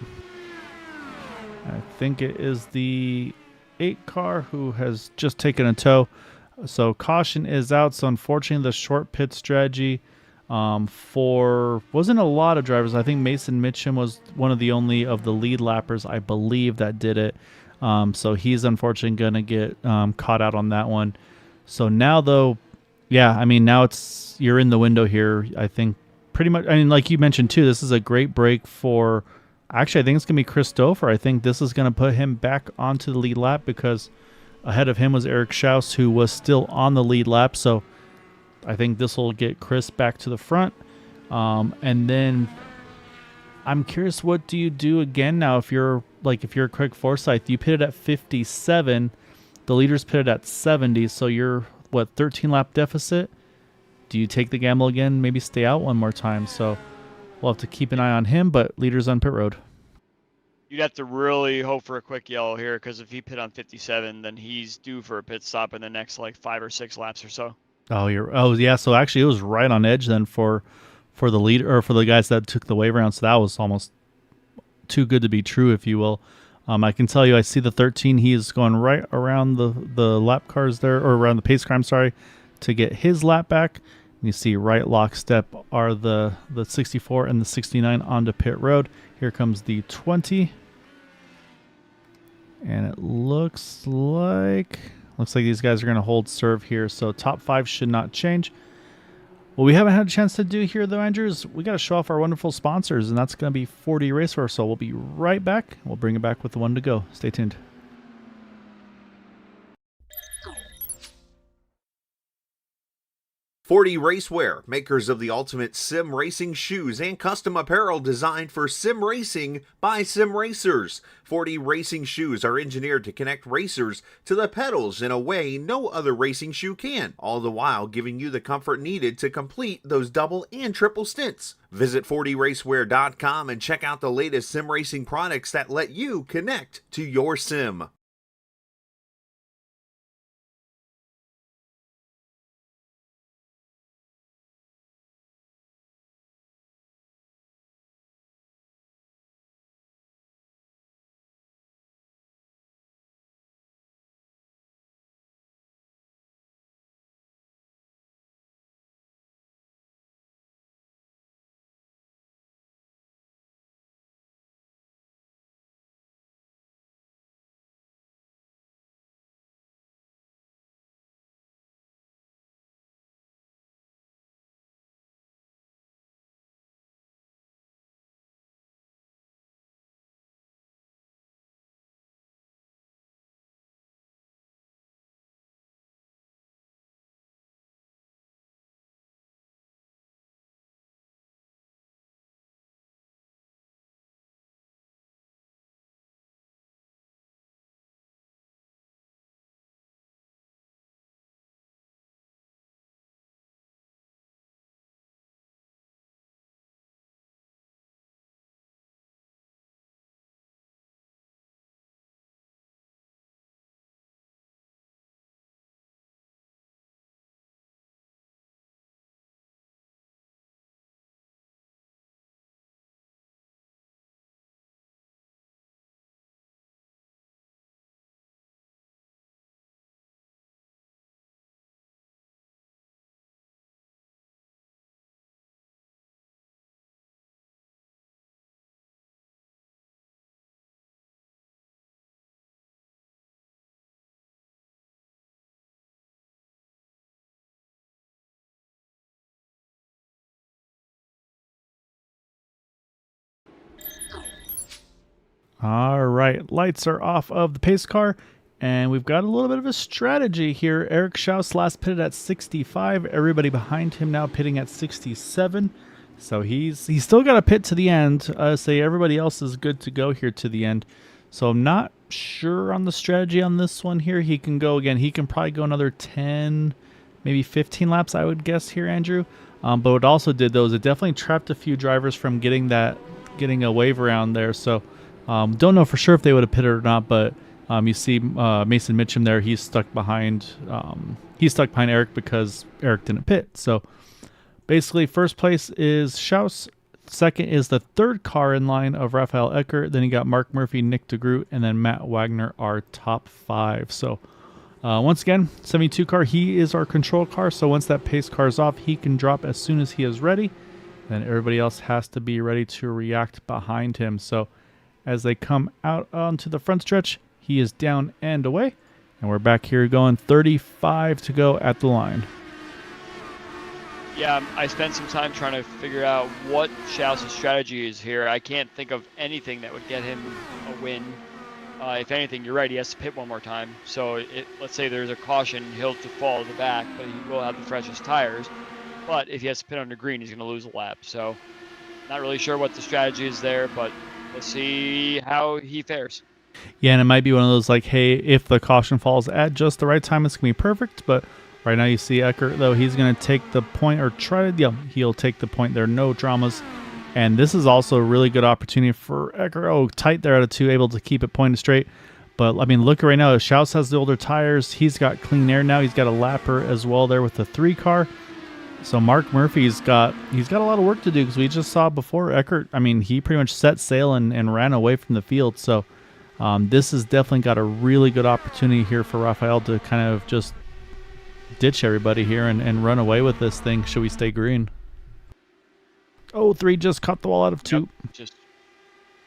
Out. I think it is the 8 car who has just taken a tow. So caution is out. So unfortunately, the short pit strategy wasn't a lot of drivers. I think Mason Mitchum was one of the only of the lead lappers, I believe, that did it. So he's unfortunately going to get caught out on that one. So now, though, yeah, I mean, now you're in the window here. I think pretty much, I mean, like you mentioned too, this is a great break for, actually, I think it's going to be Chris Stouffer. I think this is going to put him back onto the lead lap because Ahead of him was Eric Schaus, who was still on the lead lap. So I think this will get Chris back to the front. And then I'm curious, what do you do again now if you're Craig Forsyth? You pitted at 57. The leaders pitted at 70. So you're, 13 lap deficit? Do you take the gamble again? Maybe stay out one more time? So we'll have to keep an eye on him, but leaders on pit road. You'd have to really hope for a quick yellow here, because if he pit on 57, then he's due for a pit stop in the next like 5 or 6 laps or so. Oh yeah. So actually, it was right on edge then for the leader, or for the guys that took the wave round. So that was almost too good to be true, if you will. I can tell you, I see the 13. He is going right around the lap cars there, or around the pace car, I'm sorry, to get his lap back. And you see right lockstep are the 64 and the 69 onto pit road. Here comes the 20. And it looks like these guys are going to hold serve here. So top 5 should not change. What we haven't had a chance to do here, though, Andrew, is we got to show off our wonderful sponsors, and that's going to be 4D Raceware. So we'll be right back. We'll bring it back with the one to go. Stay tuned. 4D Raceware, makers of the ultimate sim racing shoes and custom apparel designed for sim racing by sim racers. 4D racing shoes are engineered to connect racers to the pedals in a way no other racing shoe can, all the while giving you the comfort needed to complete those double and triple stints. Visit 4draceware.com and check out the latest sim racing products that let you connect to your sim. All right, lights are off of the pace car, and we've got a little bit of a strategy here. Eric Schaus last pitted at 65. Everybody behind him now pitting at 67. So he's still got a pit to the end. Say everybody else is good to go here to the end. So I'm not sure on the strategy on this one here. He can go again. He can probably go another 10, maybe 15 laps, I would guess here, Andrew. But what it also did, though, is it definitely trapped a few drivers from getting a wave around there. So don't know for sure if they would have pitted or not, but you see Mason Mitchum there. He's stuck behind Eric because Eric didn't pit. So basically, first place is Schaus. Second is the third car in line of Raphael Eckert. Then you got Mark Murphy, Nick DeGroot, and then Matt Wagner are top 5. So once again, 72 car, he is our control car. So once that pace car is off, he can drop as soon as he is ready. Then everybody else has to be ready to react behind him. So as they come out onto the front stretch, he is down and away. And we're back here going 35 to go at the line. Yeah, I spent some time trying to figure out what Schaus' strategy is here. I can't think of anything that would get him a win. If anything, you're right, he has to pit one more time. So let's say there's a caution, he'll fall to the back, but he will have the freshest tires. But if he has to pit under green, he's going to lose a lap. So not really sure what the strategy is there, but we'll see how he fares. Yeah, and it might be one of those like, hey, if the caution falls at just the right time, it's going to be perfect. But right now you see Eckert, though, he's going to take the point or try to, yeah, he'll take the point there. No dramas. And this is also a really good opportunity for Eckert. Oh, tight there out of 2, able to keep it pointed straight. But, I mean, look right now. Schaus has the older tires. He's got clean air now. He's got a lapper as well there with the 3 car. So Mark Murphy's got a lot of work to do because we just saw before Eckert, I mean, he pretty much set sail and ran away from the field. So this has definitely got a really good opportunity here for Rafael to kind of just ditch everybody here and run away with this thing. Should we stay green? Oh, 3 just cut the wall out of 2. Yep, just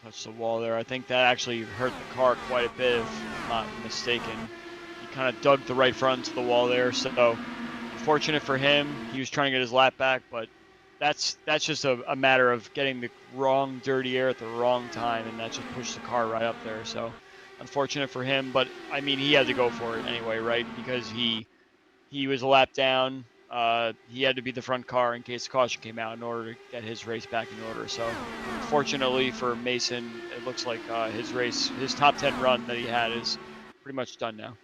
touched the wall there. I think that actually hurt the car quite a bit, if I'm not mistaken. He kind of dug the right front into the wall there. So fortunate for him, he was trying to get his lap back, but that's just a matter of getting the wrong dirty air at the wrong time, and that just pushed the car right up there. So unfortunate for him, but I mean, he had to go for it anyway, right? Because he was a lap down. He had to be the front car in case the caution came out in order to get his race back in order. So fortunately for Mason, it looks like his top 10 run that he had is pretty much done now.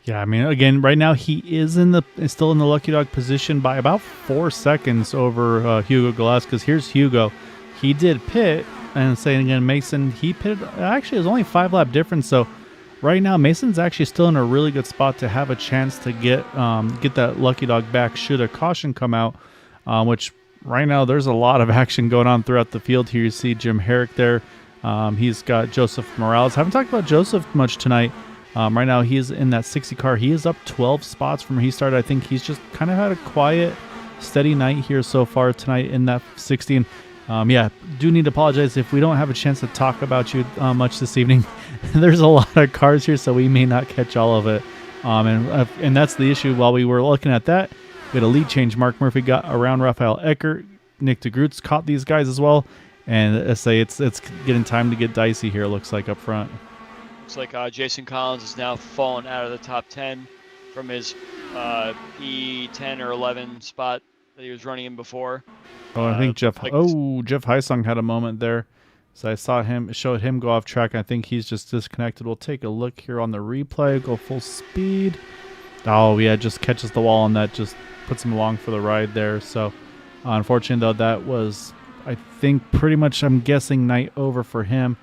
Yeah, I mean, again, right now he is still in the lucky dog position by about 4 seconds over Hugo Glass, because here's Hugo. He did pit, and saying again, Mason, he pitted. Actually, it was only 5-lap difference, so right now Mason's actually still in a really good spot to have a chance to get that lucky dog back should a caution come out, which right now there's a lot of action going on throughout the field here. You see Jim Herrick there. He's got Joseph Morales. Haven't talked about Joseph much tonight. Right now he's in that 60 car. He is up 12 spots from where he started. I think he's just kind of had a quiet, steady night here so far tonight in that 60. And yeah, do need to apologize if we don't have a chance to talk about you much this evening. There's a lot of cars here, so we may not catch all of it. And that's the issue. While we were looking at that, we had a lead change. Mark Murphy got around Rafael Eckert. Nick DeGroot's caught these guys as well. And I say it's getting time to get dicey here, looks like, up front. Looks like Jason Collins has now fallen out of the top 10 from his P10 or 11 spot that he was running in before. Oh, I think Jeff Heisung had a moment there. So I showed him go off track. I think he's just disconnected. We'll take a look here on the replay. Go full speed. Oh, yeah, just catches the wall, and that just puts him along for the ride there. So unfortunately, though, that was, I think, pretty much, I'm guessing, night over for him.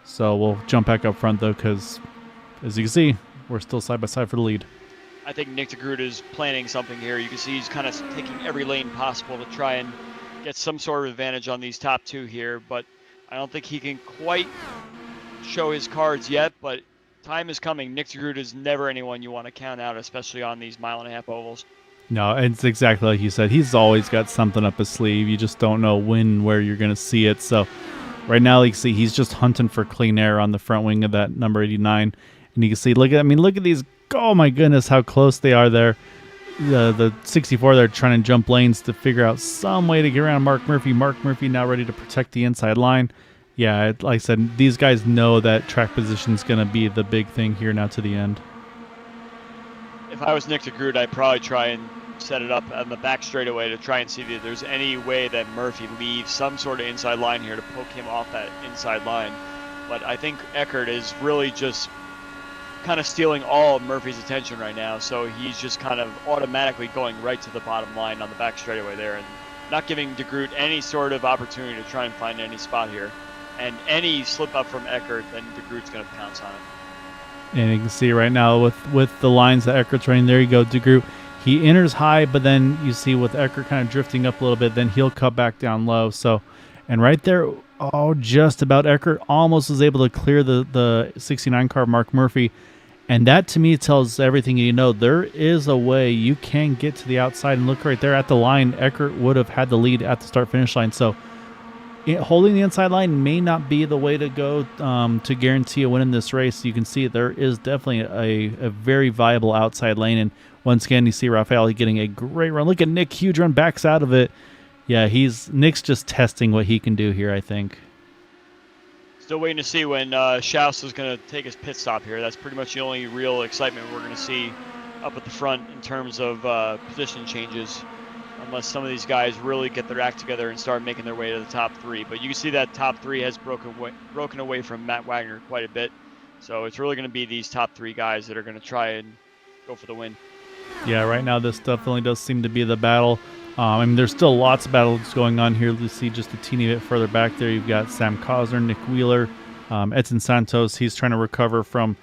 So we'll jump back up front, though, because as you can see, we're still side by side for the lead. I think Nick DeGroot is planning something here. You can see he's kind of taking every lane possible to try and get some sort of advantage on these top 2 here, but I don't think he can quite show his cards yet, but time is coming. Nick DeGroot is never anyone you want to count out, especially on these 1.5-mile ovals. No, it's exactly like you said. He's always got something up his sleeve. You just don't know when, where you're going to see it. So right now, you can see he's just hunting for clean air on the front wing of that number 89. And you can see, look at these. Oh, my goodness, how close they are there. The 64, they're trying to jump lanes to figure out some way to get around Mark Murphy. Mark Murphy now ready to protect the inside line. Yeah, like I said, these guys know that track position is going to be the big thing here now to the end. If I was Nick DeGroot, I'd probably try and set it up on the back straightaway to try and see if there's any way that Murphy leaves some sort of inside line here to poke him off that inside line. But I think Eckert is really just kind of stealing all of Murphy's attention right now, so he's just kind of automatically going right to the bottom line on the back straightaway there and not giving DeGroot any sort of opportunity to try and find any spot here. And any slip up from Eckert, then DeGroot's going to pounce on it. And you can see right now with the lines that Eckert's running, there you go, DeGroot. He enters high, but then you see with Eckert kind of drifting up a little bit, then he'll cut back down low. So, and right there, just about Eckert almost was able to clear the 69 car Mark Murphy. And that to me tells everything you know. There is a way you can get to the outside, and look right there at the line. Eckert would have had the lead at the start-finish line. So holding the inside line may not be the way to go to guarantee a win in this race. You can see there is definitely a very viable outside lane. And once again, you see Rafael getting a great run. Look at Nick, huge run, backs out of it. Yeah, Nick's just testing what he can do here, I think. Still waiting to see when Schaus is going to take his pit stop here. That's pretty much the only real excitement we're going to see up at the front in terms of position changes, unless some of these guys really get their act together and start making their way to the top 3. But you can see that top 3 has broken away from Matt Wagner quite a bit. So it's really going to be these top 3 guys that are going to try and go for the win. Yeah, right now this definitely does seem to be the battle. I mean, there's still lots of battles going on here. You see just a teeny bit further back there, you've got Sam Cosner, Nick Wheeler, Edson Santos. He's trying to recover from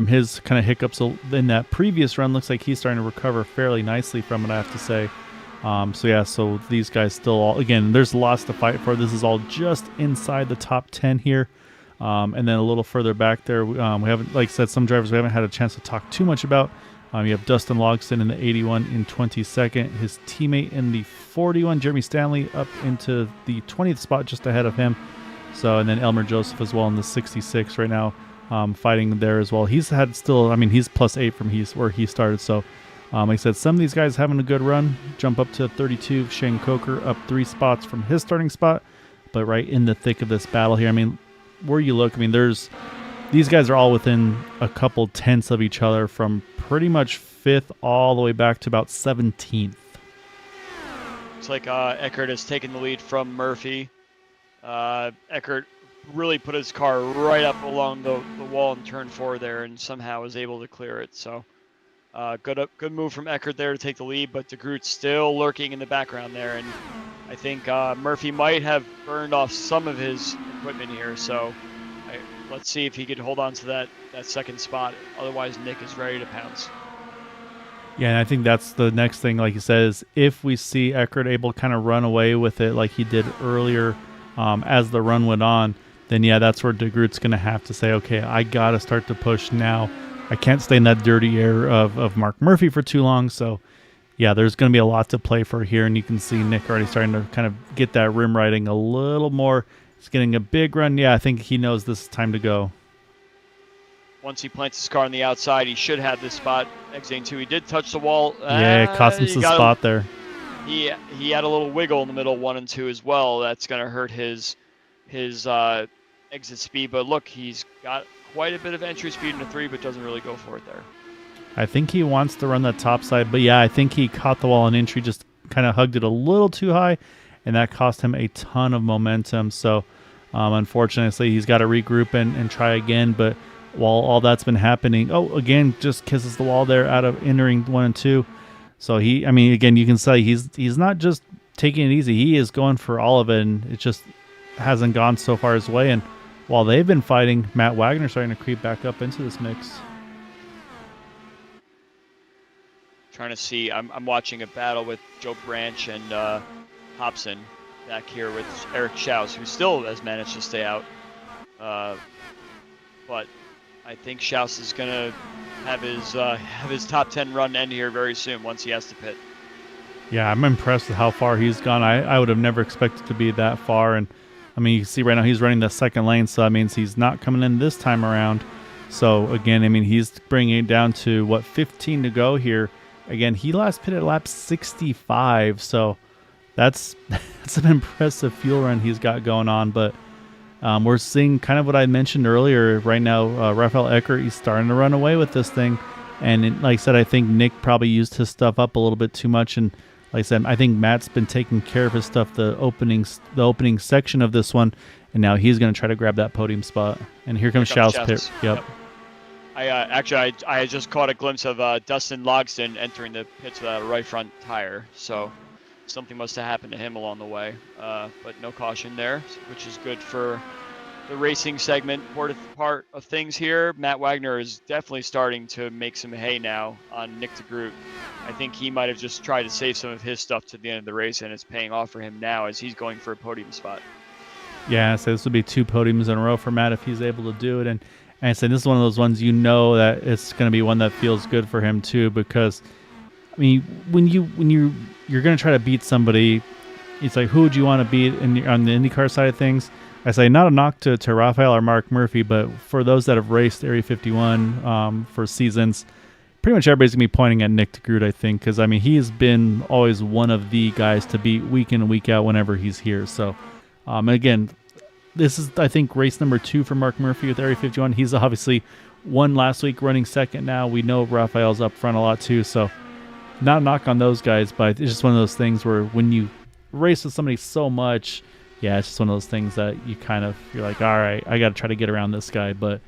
his kind of hiccups in that previous run. Looks like he's starting to recover fairly nicely from it, I have to say. So these guys still all, again, there's lots to fight for. This is all just inside the top 10 here. And then a little further back there, we haven't, like I said, some drivers we haven't had a chance to talk too much about. You have Dustin Logston in the 81 in 22nd. His teammate in the 41, Jeremy Stanley, up into the 20th spot just ahead of him. So, and then Elmer Joseph as well in the 66 right now, fighting there as well. He's had still, I mean, he's +8 from where he started. So, like I said, some of these guys having a good run. Jump up to 32. Shane Coker up 3 spots from his starting spot, but right in the thick of this battle here. I mean, where you look, I mean, these guys are all within a couple tenths of each other from pretty much 5th all the way back to about 17th. Looks like Eckert has taken the lead from Murphy. Eckert really put his car right up along the wall in turn 4 there and somehow was able to clear it. So good move from Eckert there to take the lead, but DeGroot's still lurking in the background there. And I think Murphy might have burned off some of his equipment here. So let's see if he could hold on to that second spot. Otherwise, Nick is ready to pounce. Yeah, and I think that's the next thing, like you said, is if we see Eckert able to kind of run away with it like he did earlier as the run went on, then yeah, that's where DeGroot's going to have to say, okay, I got to start to push now. I can't stay in that dirty air of Mark Murphy for too long. So, yeah, there's going to be a lot to play for here, and you can see Nick already starting to kind of get that rim riding a little more. He's getting a big run. Yeah, I think he knows this is time to go. Once he plants his car on the outside, he should have this spot exiting 2. He did touch the wall. Yeah, it cost him some spot there. He had a little wiggle in the middle 1 and 2 as well. That's going to hurt his exit speed. But look, he's got quite a bit of entry speed into 3, but doesn't really go for it there. I think he wants to run that top side, but yeah, I think he caught the wall in entry, just kind of hugged it a little too high, and that cost him a ton of momentum. So unfortunately, he's got to regroup and try again. But while all that's been happening, again, just kisses the wall there out of entering 1 and 2. So again, you can say he's not just taking it easy. He is going for all of it, and it just hasn't gone so far his way. And while they've been fighting, Matt Wagner starting to creep back up into this mix. Trying to see, I'm watching a battle with Joe Branch and Hobson back here with Eric Schaus, who still has managed to stay out. But I think Schaus is going to have his top 10 run end here very soon once he has to pit. Yeah, I'm impressed with how far he's gone. I would have never expected to be that far. And I mean, you can see right now he's running the second lane, so that means he's not coming in this time around. So again, I mean, he's bringing it down to 15 to go here. Again, he last pitted at lap 65, so that's an impressive fuel run he's got going on. But we're seeing kind of what I mentioned earlier. Right now, Rafael Eckert, he's starting to run away with this thing. And like I said, I think Nick probably used his stuff up a little bit too much. And like I said, I think Matt's been taking care of his stuff the opening section of this one, and now he's going to try to grab that podium spot. And here comes Schaus pit. Yep. I just caught a glimpse of Dustin Logston entering the pits without a right front tire, so something must have happened to him along the way. But no caution there, which is good for the racing segment part of things here. Matt Wagner is definitely starting to make some hay now on Nick DeGroot. I think he might have just tried to save some of his stuff to the end of the race, and it's paying off for him now as he's going for a podium spot. Yeah, so this would be 2 podiums in a row for Matt if he's able to do it. And I said, this is one of those ones that it's going to be one that feels good for him too, because I mean, when you're going to try to beat somebody, it's like, who would you want to beat on the IndyCar side of things? I say not a knock to Rafael or Mark Murphy, but for those that have raced Area 51 for seasons, pretty much everybody's going to be pointing at Nick DeGroot, I think, because I mean, he's been always one of the guys to beat week in and week out whenever he's here. So again, this is, I think, race number 2 for Mark Murphy with Area 51. He's obviously won last week, running second now. We know Raphael's up front a lot too, so not a knock on those guys, but it's just one of those things where when you race with somebody so much, yeah, it's just one of those things that you're like, all right, I got to try to get around this guy. But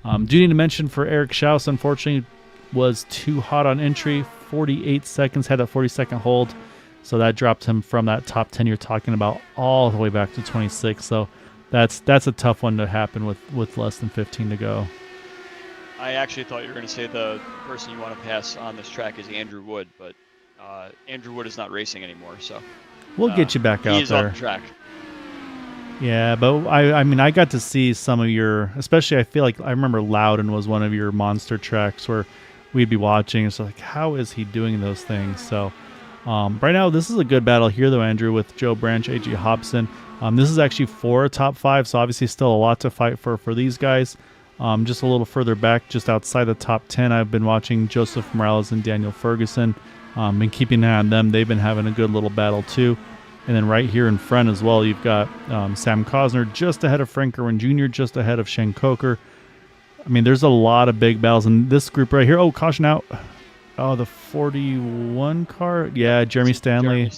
do need to mention for Eric Schaus, unfortunately, was too hot on entry, 48 seconds, had that 40-second hold. So that dropped him from that top 10 you're talking about all the way back to 26. So that's a tough one to happen with less than 15 to go. I actually thought you were going to say the person you want to pass on this track is Andrew Wood, but Andrew Wood is not racing anymore, so we'll get you back out he is there. off the track. Yeah, but I mean, I got to see some of your, especially I feel like I remember Loudon was one of your monster tracks where we'd be watching. It's like, how is he doing those things? So right now, this is a good battle here, though, Andrew, with Joe Branch, A.G. Hobson. This is actually for a top 5, so obviously still a lot to fight for these guys. Just a little further back, just outside the top 10, I've been watching Joseph Morales and Daniel Ferguson. Been keeping an eye on them. They've been having a good little battle, too. And then right here in front as well, you've got Sam Cosner just ahead of Frank Irwin Jr., just ahead of Shane Coker. I mean, there's a lot of big battles in this group right here. Oh, caution out. Oh, the 41 car. Yeah, Jeremy Stanley.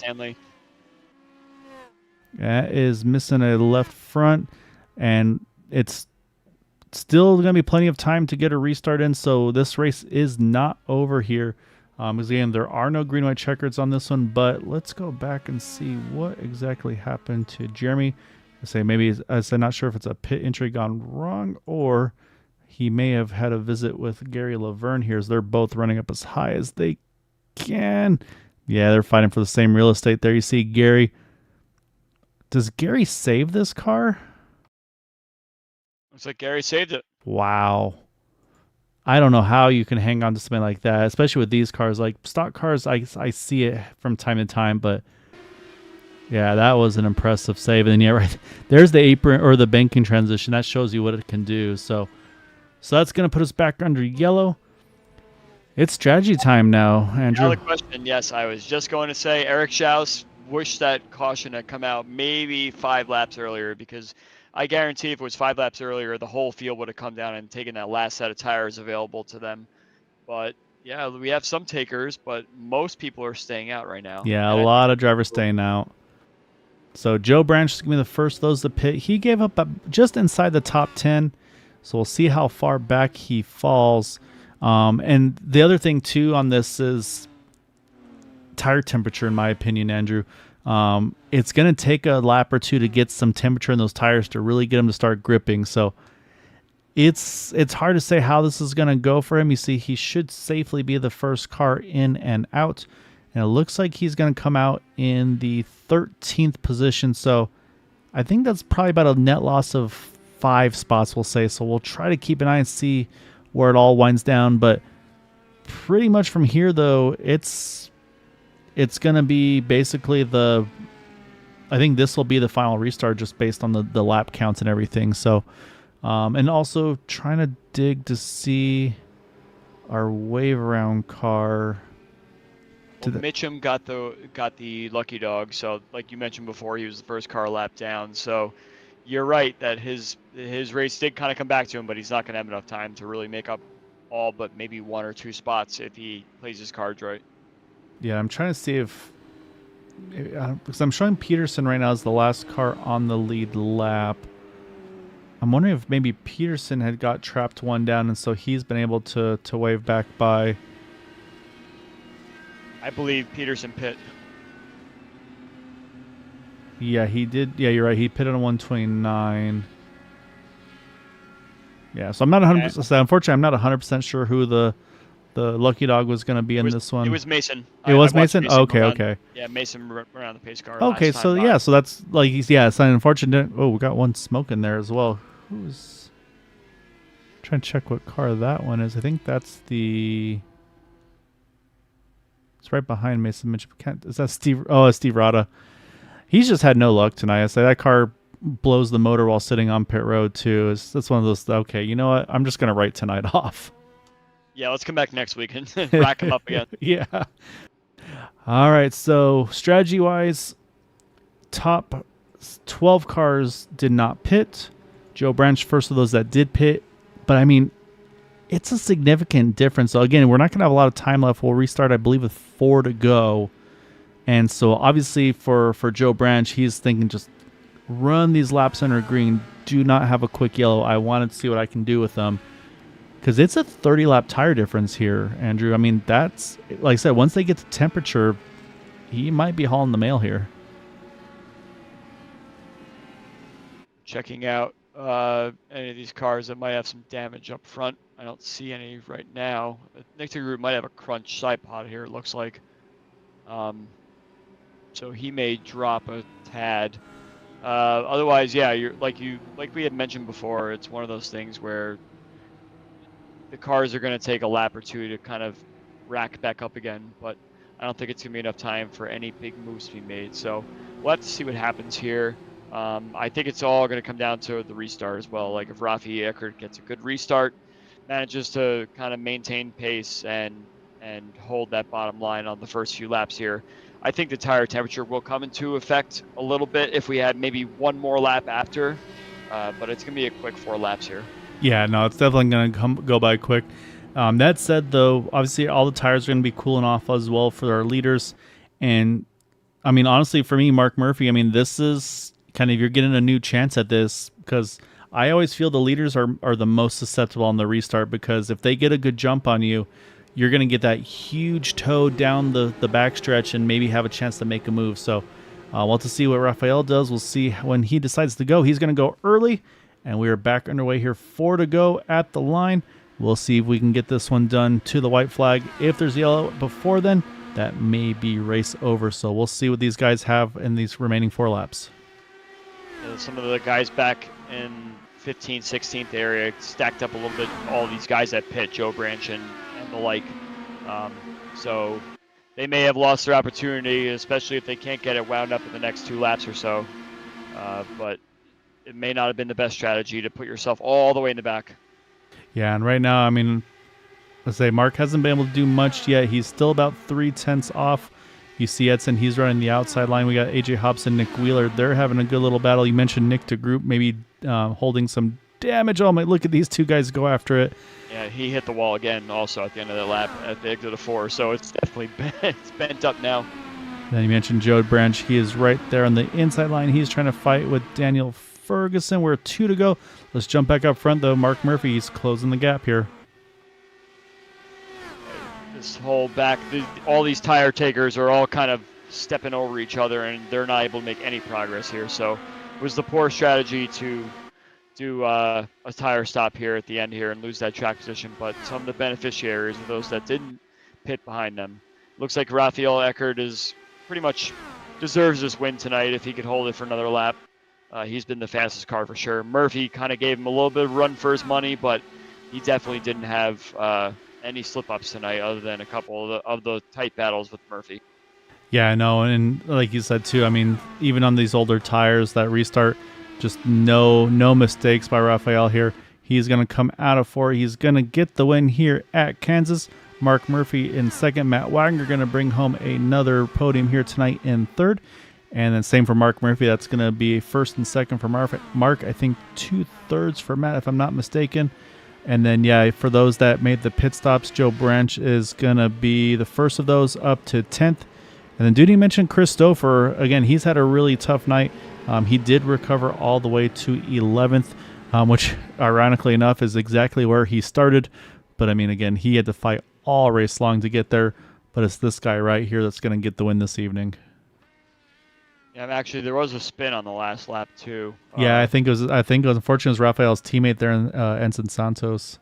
That is missing a left front, and it's still going to be plenty of time to get a restart in, so this race is not over here. Because again, there are no green white checkers on this one, but let's go back and see what exactly happened to Jeremy. I'm not sure if it's a pit entry gone wrong, or he may have had a visit with Gary Laverne here, as they're both running up as high as they can. Yeah, they're fighting for the same real estate there. You see Gary. Does Gary save this car? Looks like Gary saved it. Wow. I don't know how you can hang on to something like that, especially with these cars. Like stock cars, I see it from time to time, but yeah, that was an impressive save. And yeah, right there's the apron or the banking transition. That shows you what it can do. So that's going to put us back under yellow. It's strategy time now, Andrew. Another question. Yes, I was just going to say Eric Schaus wished that caution had come out maybe 5 laps earlier, because I guarantee if it was 5 laps earlier, the whole field would have come down and taken that last set of tires available to them. But yeah, we have some takers, but most people are staying out right now. Yeah, a lot of drivers staying out. So Joe Branch is going to be the first of those to pit. He gave up just inside the top 10, so we'll see how far back he falls. And the other thing, too, on this is tire temperature, in my opinion, Andrew. It's going to take a lap or two to get some temperature in those tires to really get them to start gripping. So it's hard to say how this is going to go for him. You see, he should safely be the first car in and out. And it looks like he's going to come out in the 13th position. So I think that's probably about a net loss of 5 spots, we'll say. So we'll try to keep an eye and see where it all winds down. But pretty much from here, though, it's going to be basically I think this will be the final restart just based on the lap counts and everything. So, and also trying to dig to see our wave around car. Well, Mitchum got the lucky dog. So like you mentioned before, he was the first car lap down. So you're right that his race did kind of come back to him, but he's not going to have enough time to really make up all but maybe 1 or 2 spots if he plays his cards right. Yeah, I'm trying to see if because I'm showing Peterson right now as the last car on the lead lap. I'm wondering if maybe Peterson had got trapped one down, and so he's been able to wave back by. I believe Peterson pit. Yeah, he did. Yeah, you're right. He pitted on 129. Yeah, so I'm not 100%. Unfortunately, I'm not 100% sure who the lucky dog was going to be in this one. It was Mason. It was Mason? Okay. Yeah, Mason around the pace car. Okay, so yeah, so that's like it's unfortunate. Oh, we got one smoke in there as well. Who's trying to check what car that one is? I think that's the. It's right behind Mason Mitchell. Is that Steve? Oh, it's Steve Rada. He's just had no luck tonight. I say that car blows the motor while sitting on pit road too. That's one of those. Okay, you know what? I'm just gonna write tonight off. Yeah, let's come back next week and rack them up again. Yeah. All right. So strategy-wise, top 12 cars did not pit. Joe Branch, first of those that did pit. But I mean, it's a significant difference. So again, we're not going to have a lot of time left. We'll restart, I believe, with 4 to go. And so obviously for Joe Branch, he's thinking just run these laps under green. Do not have a quick yellow. I wanted to see what I can do with them. Because it's a 30-lap tire difference here, Andrew. I mean, that's, like I said, once they get to temperature, he might be hauling the mail here. Checking out any of these cars that might have some damage up front. I don't see any right now. Nick Group might have a crunch side pod here, it looks like. So he may drop a tad. Otherwise, yeah, like we had mentioned before, it's one of those things where the cars are going to take a lap or two to kind of rack back up again, but I don't think it's going to be enough time for any big moves to be made. So we'll have to see what happens here. I think it's all going to come down to the restart as well. Like if Rafi Eckert gets a good restart, manages to kind of maintain pace and hold that bottom line on the first few laps here, I think the tire temperature will come into effect a little bit if we had maybe one more lap after, but it's going to be a quick 4 laps here. Yeah, no, it's definitely going to go by quick. That said, though, obviously all the tires are going to be cooling off as well for our leaders. And, I mean, honestly, for me, Mark Murphy, I mean, this is kind of, you're getting a new chance at this because I always feel the leaders are the most susceptible on the restart because if they get a good jump on you, you're going to get that huge toe down the backstretch and maybe have a chance to make a move. So we'll have to see what Rafael does. We'll see when he decides to go. He's going to go early. And we are back underway here, 4 to go at the line. We'll see if we can get this one done to the white flag. If there's yellow before then, that may be race over. So we'll see what these guys have in these remaining 4 laps. Some of the guys back in 15th, 16th area stacked up a little bit. All these guys that pit, Joe Branch and the like. So they may have lost their opportunity, especially if they can't get it wound up in the next 2 laps or so. But it may not have been the best strategy to put yourself all the way in the back. Yeah, and right now, I mean, let's say Mark hasn't been able to do much yet. He's still about 3/10 off. You see Edson, he's running the outside line. We got AJ Hobson, Nick Wheeler. They're having a good little battle. You mentioned Nick to Group, maybe holding some damage. Oh, my, look at these 2 guys go after it. Yeah, he hit the wall again also at the end of the lap at the exit of 4, so it's definitely it's bent up now. Then you mentioned Joe Branch. He is right there on the inside line. He's trying to fight with Daniel Ferguson. We're 2 to go. Let's jump back up front, though. Mark Murphy, he's closing the gap here. This whole back, all these tire takers are all kind of stepping over each other, and they're not able to make any progress here. So it was the poor strategy to do a tire stop here at the end here and lose that track position. But some of the beneficiaries are those that didn't pit behind them. Looks like Rafael Eckert is pretty much deserves this win tonight if he could hold it for another lap. He's been the fastest car for sure. Murphy kind of gave him a little bit of run for his money, but he definitely didn't have any slip-ups tonight other than a couple of the tight battles with Murphy. Yeah, I know. And like you said, too, I mean, even on these older tires, that restart, just no mistakes by Rafael here. He's going to come out of 4. He's going to get the win here at Kansas. Mark Murphy in 2nd. Matt Wagner going to bring home another podium here tonight in 3rd. And then same for Mark Murphy. That's going to be 1st and 2nd for Mark. I think 2/3 for Matt, if I'm not mistaken. And then, yeah, for those that made the pit stops, Joe Branch is going to be the first of those up to 10th. And then Duty mentioned Chris Stouffer. Again, he's had a really tough night. He did recover all the way to 11th, which ironically enough is exactly where he started. But, I mean, again, he had to fight all race long to get there. But it's this guy right here that's going to get the win this evening. Yeah, actually, there was a spin on the last lap too. Yeah, I think it was. Unfortunately, it was Rafael's teammate there, Ensign Santos.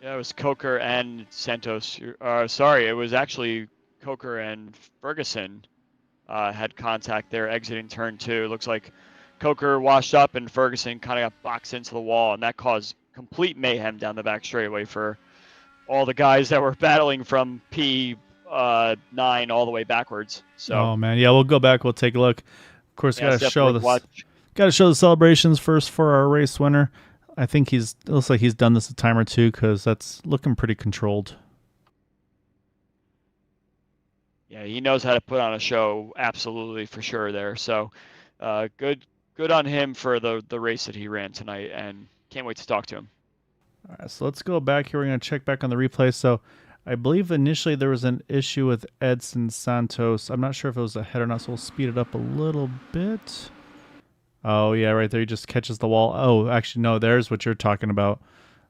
Yeah, it was Coker and Santos. Sorry, it was actually Coker and Ferguson had contact there exiting turn 2. It looks like Coker washed up and Ferguson kind of got boxed into the wall, and that caused complete mayhem down the back straightaway for all the guys that were battling from P9 all the way backwards. So, oh man, yeah, we'll go back. We'll take a look. Of course, yeah, got to show the celebrations first for our race winner. I think it looks like he's done this a time or two because that's looking pretty controlled. Yeah, he knows how to put on a show, absolutely, for sure there. So good on him for the race that he ran tonight, and can't wait to talk to him. All right, so let's go back here. We're going to check back on the replay. So I believe initially there was an issue with Edson Santos. I'm not sure if it was a head or not, so we'll speed it up a little bit. Oh, yeah, right there. He just catches the wall. Oh, actually, no, there's what you're talking about.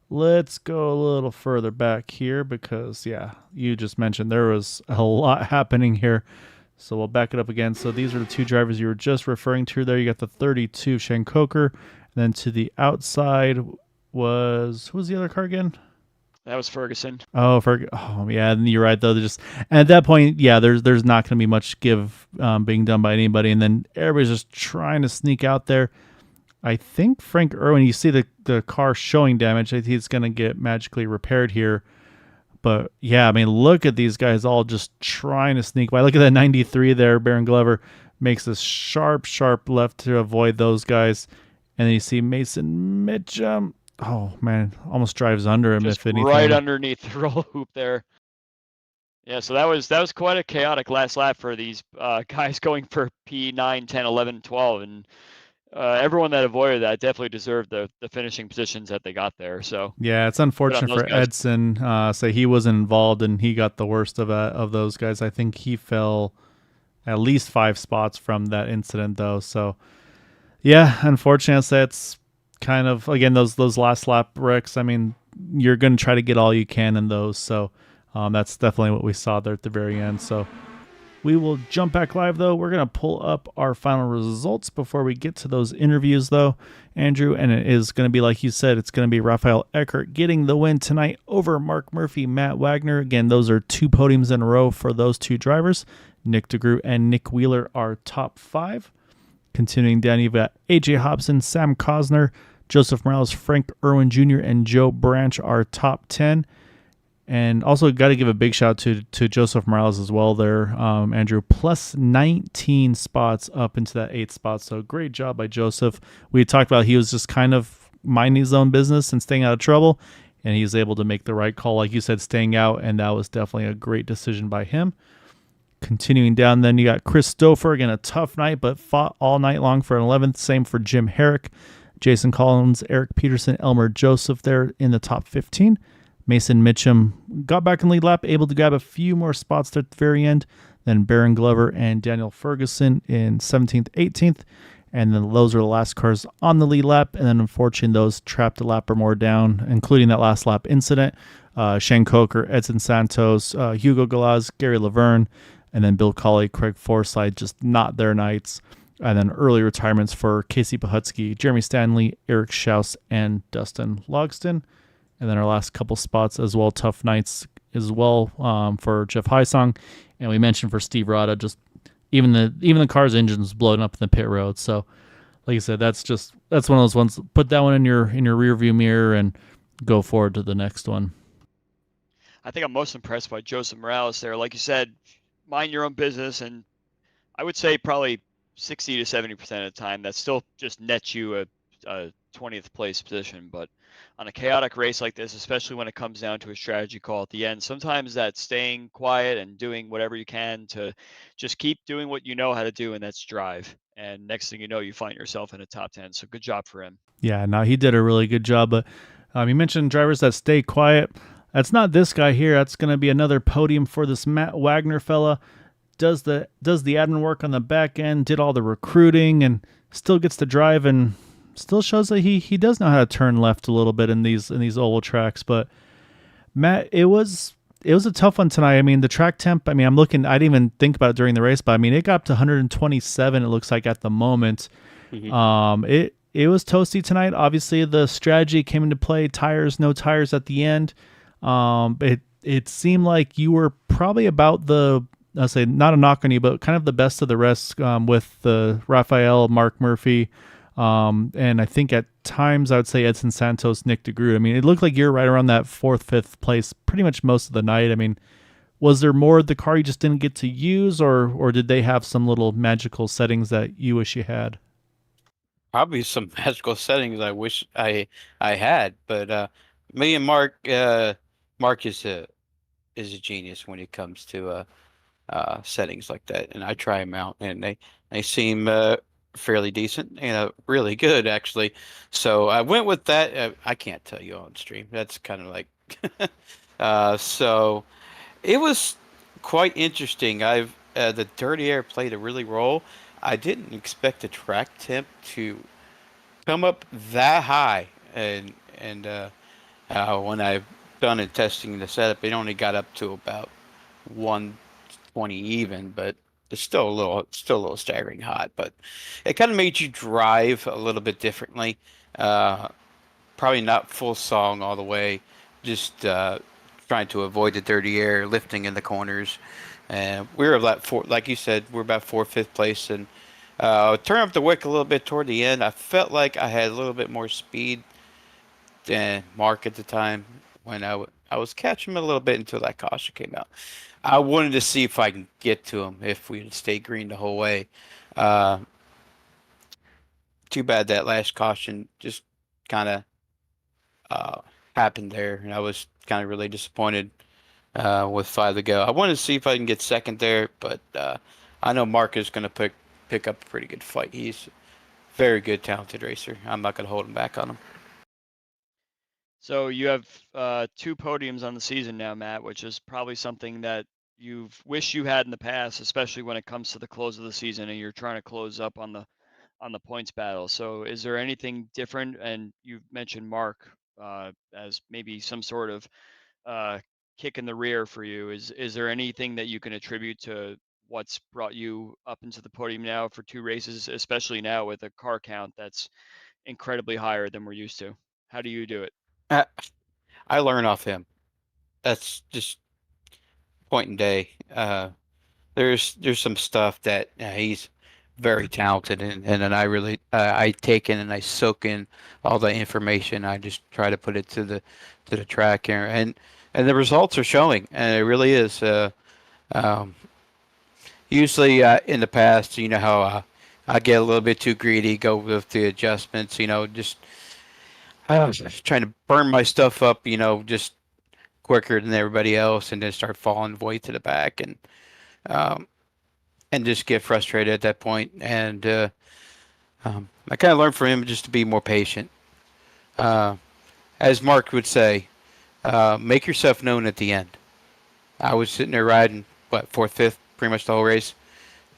Let's go a little further back here because, yeah, you just mentioned there was a lot happening here. So we'll back it up again. So these are the two drivers you were just referring to there. You got the 32 Shane Coker. And then to the outside was, who was the other car again? That was Ferguson. Oh, yeah, and you're right though. Just at that point, yeah, there's not going to be much give being done by anybody, and then everybody's just trying to sneak out there. I think Frank Irwin, you see the car showing damage. I think it's going to get magically repaired here. But yeah, I mean, look at these guys all just trying to sneak by. Look at that 93 there. Baron Glover makes this sharp left to avoid those guys. And then you see Mason Mitchum. Oh, man, almost drives under him, Just if anything. right underneath the roll hoop there. Yeah, so that was quite a chaotic last lap for these guys going for P9, 10, 11, 12. And everyone that avoided that definitely deserved the finishing positions that they got there. So yeah, it's unfortunate for guys. Edson. Say he wasn't involved and he got the worst of those guys. I think he fell at least 5 spots from that incident, though. So yeah, unfortunately, that's kind of again those last lap wrecks. I mean, you're going to try to get all you can in those. So that's definitely what we saw there at the very end. So we will jump back live, though. We're going to pull up our final results before we get to those interviews, though, Andrew. And it is going to be, like you said, it's going to be Rafael Eckert getting the win tonight over Mark Murphy, Matt Wagner. Again, those are 2 podiums in a row for those 2 drivers. Nick DeGroot and Nick Wheeler are top 5. Continuing down, you've got AJ Hobson, Sam Cosner, Joseph Morales, Frank Irwin Jr., and Joe Branch are top 10. And also got to give a big shout to Joseph Morales as well there, Andrew. Plus 19 spots up into that 8th spot. So great job by Joseph. We talked about he was just kind of minding his own business and staying out of trouble. And he was able to make the right call, like you said, staying out. And that was definitely a great decision by him. Continuing down, then you got Chris Stouffer. Again, a tough night, but fought all night long for an 11th. Same for Jim Herrick, Jason Collins, Eric Peterson, Elmer Joseph there in the top 15. Mason Mitchum got back in lead lap, able to grab a few more spots there at the very end. Then Baron Glover and Daniel Ferguson in 17th, 18th. And then those are the last cars on the lead lap. And then unfortunately, those trapped a lap or more down, including that last lap incident. Shane Coker, Edson Santos, Hugo Galaz, Gary Laverne, and then Bill Colley, Craig Forsyth, just not their nights. And then early retirements for Casey Pahutsky, Jeremy Stanley, Eric Schaus, and Dustin Logston. And then our last couple spots as well, tough nights as well for Jeff Heisong. And we mentioned for Steve Rada, just even the car's engines blowing up in the pit road. So, like I said, that's one of those ones. Put that one in your rear view mirror and go forward to the next one. I think I'm most impressed by Joseph Morales there. Like you said, mind your own business, and I would say probably 60 to 70% of the time that still just nets you a 20th place position. But on a chaotic race like this, especially when it comes down to a strategy call at the end, sometimes that staying quiet and doing whatever you can to just keep doing what you know how to do, and that's drive. And next thing you know, you find yourself in a top 10. So good job for him. Yeah, no, he did a really good job. But you mentioned drivers that stay quiet. That's not this guy here. That's going to be another podium for this Matt Wagner fella. Does the admin work on the back end, did all the recruiting, and still gets to drive, and still shows that he does know how to turn left a little bit in these oval tracks. But Matt, it was a tough one tonight. I mean, the track temp, I didn't even think about it during the race, but I mean, it got up to 127, it looks like, at the moment. Mm-hmm. It was toasty tonight. Obviously, the strategy came into play. No tires at the end. It seemed like you were probably about I'll say not a knock on you, but kind of the best of the rest with the Rafael, Mark Murphy, and I think at times I would say Edson Santos, Nick DeGroot. I mean, it looked like you're right around that 4th, 5th place pretty much most of the night. I mean, was there more of the car you just didn't get to use, or did they have some little magical settings that you wish you had? Probably some magical settings I wish I had, but me and Mark is a genius when it comes to settings like that, and I try them out, and they seem fairly decent and really good actually. So I went with that. I can't tell you on stream. That's kind of like so it was quite interesting. I've the dirty air played a really role. I didn't expect the track temp to come up that high, and when I've done it testing the setup, it only got up to about 120 even, but it's still a little staggering hot. But it kind of made you drive a little bit differently. Uh, Probably not full song all the way, just trying to avoid the dirty air, lifting in the corners. And we were about four, like you said, we're about fourth, fifth place, and turn up the wick a little bit toward the end. I felt like I had a little bit more speed than Mark at the time when I was catching him a little bit until that caution came out. I wanted to see if I can get to him if we had stayed green the whole way. Uh, Too bad that last caution just kind of uh, happened there, and I was kind of really disappointed with 5 to go. I wanted to see if I can get second there, but I know Mark is going to pick up a pretty good fight. He's a very good, talented racer. I'm not going to hold him back on him. So you have 2 podiums on the season now, Matt, which is probably something that you've wished you had in the past, especially when it comes to the close of the season and you're trying to close up on the points battle. So is there anything different? And you've mentioned Mark as maybe some sort of uh, kick in the rear for you. Is there anything that you can attribute to what's brought you up into the podium now for 2 races, especially now with a car count that's incredibly higher than we're used to? How do you do it? I, I learn off him. That's just point in day. There's some stuff that he's very talented in, and then I really I take in and I soak in all the information. I just try to put it to the track here, and the results are showing, and it really is. Um, Usually in the past, you know how I get a little bit too greedy, go with the adjustments, just trying to burn my stuff up, just quicker than everybody else, and then start falling way to the back, um, and just get frustrated at that point. And I kind of learned from him just to be more patient. Uh, as Mark would say, make yourself known at the end. I was sitting there riding, what, fourth, fifth, pretty much the whole race.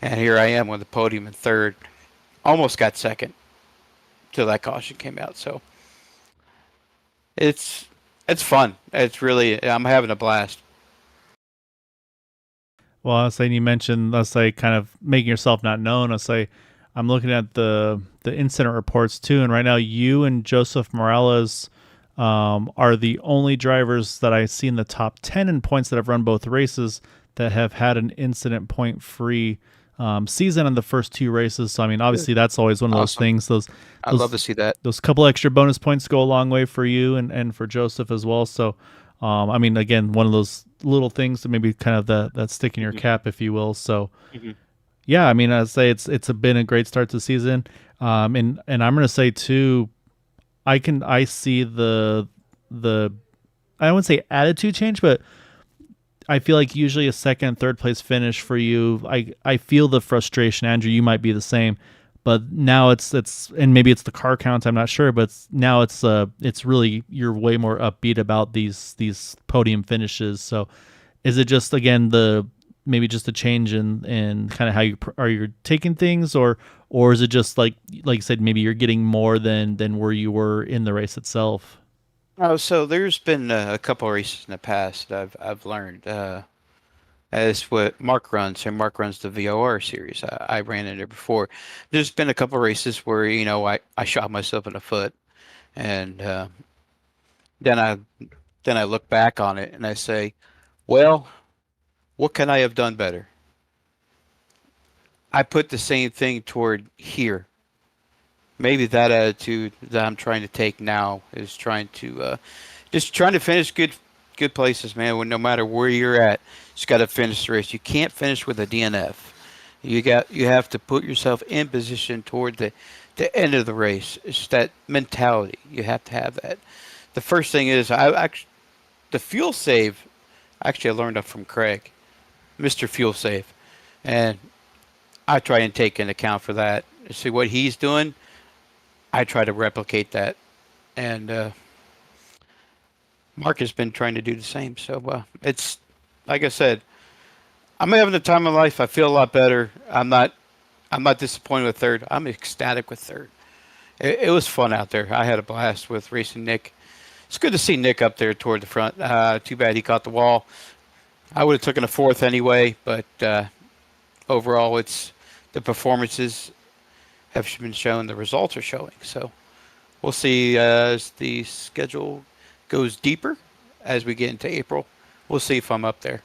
And here I am on the podium in third. Almost got second till that caution came out. So it's fun. It's really, I'm having a blast. Well, I was saying, you mentioned, let's say, kind of making yourself not known. Let's say I'm looking at the incident reports too, and right now you and Joseph Morales are the only drivers that I see in the top 10 in points that have run both races that have had an incident point free season in the first 2 races. So I mean, obviously that's always one of those things. I'd love to see that. Those couple extra bonus points go a long way for you and for Joseph as well. So I mean, again, one of those little things that maybe kind of that stick in your cap, if you will. So yeah, I mean, I'd say it's been a great start to the season. And I'm gonna say too, I see the I wouldn't say attitude change, but I feel like usually a second, third place finish for you, I feel the frustration. Andrew, you might be the same, but now it's and maybe it's the car count, I'm not sure, but now it's really, you're way more upbeat about these podium finishes. So is it just, again, maybe just a change in kind of how you're taking things, or is it just like you said, maybe you're getting more than where you were in the race itself? Oh, so there's been a couple of races in the past that I've learned as what Mark runs, and Mark runs the VOR series. I ran in there before. There's been a couple of races where I shot myself in the foot, and then I look back on it and I say, well, what can I have done better? I put the same thing toward here. Maybe that attitude that I'm trying to take now is trying to just trying to finish good places, man. When no matter where you're at, you just got to finish the race. You can't finish with a DNF. You have to put yourself in position toward the end of the race. It's that mentality. You have to have that. The first thing is the fuel save. Actually, I learned that from Craig. Mr. Fuel Save, and I try and take into account for that. See what he's doing. I try to replicate that, and Mark has been trying to do the same. So it's like I said, I'm having the time of my life. I feel a lot better. I'm not disappointed with third. I'm ecstatic with third. It was fun out there. I had a blast with racing Nick. It's good to see Nick up there toward the front. Too bad he caught the wall. I would have taken a fourth anyway, but overall, it's the performances have been shown. The results are showing. So we'll see as the schedule goes deeper as we get into April. We'll see if I'm up there.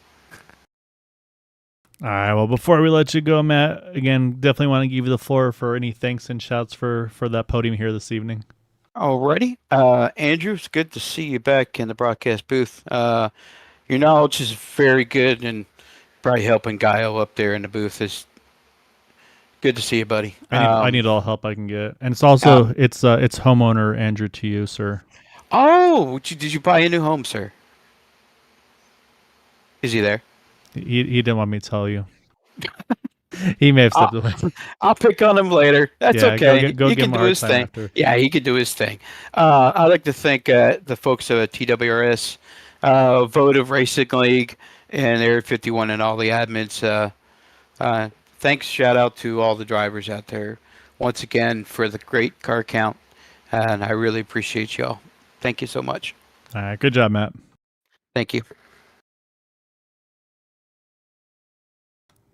All right. Well, before we let you go, Matt, again, definitely want to give you the floor for any thanks and shouts for that podium here this evening. Alrighty. Andrew, it's good to see you back in the broadcast booth. Your knowledge is very good, and probably helping Guile up there in the booth is good to see you, buddy. I need all help I can get, and it's also it's homeowner Andrew to you, sir. Oh, did you buy a new home, sir? Is he there? He didn't want me to tell you. He may have stepped away. I'll pick on him later. That's okay. Go he give can him a do hard his time thing. after. Yeah, he can do his thing. I'd like to thank the folks at TWRS, Votive Racing League, and Area 51, and all the admins. Thanks, shout out to all the drivers out there once again for the great car count, and I really appreciate y'all. Thank you so much. All right, good job, Matt. Thank you.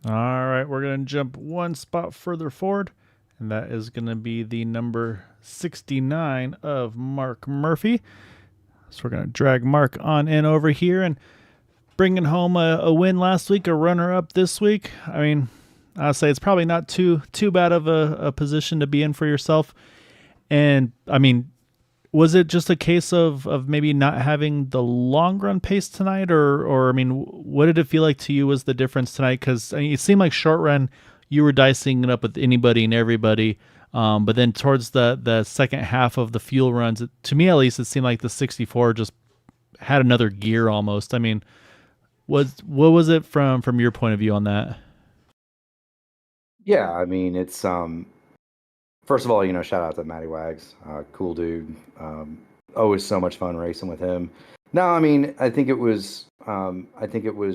All right, we're going to jump one spot further forward, and that is going to be the number 69 of Mark Murphy. So we're going to drag Mark on in over here and bringing home a win last week, a runner-up this week. I mean, I'll say it's probably not too bad of a position to be in for yourself. And, I mean, was it just a case of maybe not having the long run pace tonight, or I mean, what did it feel like to you was the difference tonight? Because I mean, it seemed like short run you were dicing it up with anybody and everybody, but then towards the second half of the fuel runs, to me at least, it seemed like the 64 just had another gear almost. I mean, what was it from your point of view on that? Yeah, I mean, it's first of all, shout out to Matty Wags, cool dude. Always so much fun racing with him. No, I mean, I think it was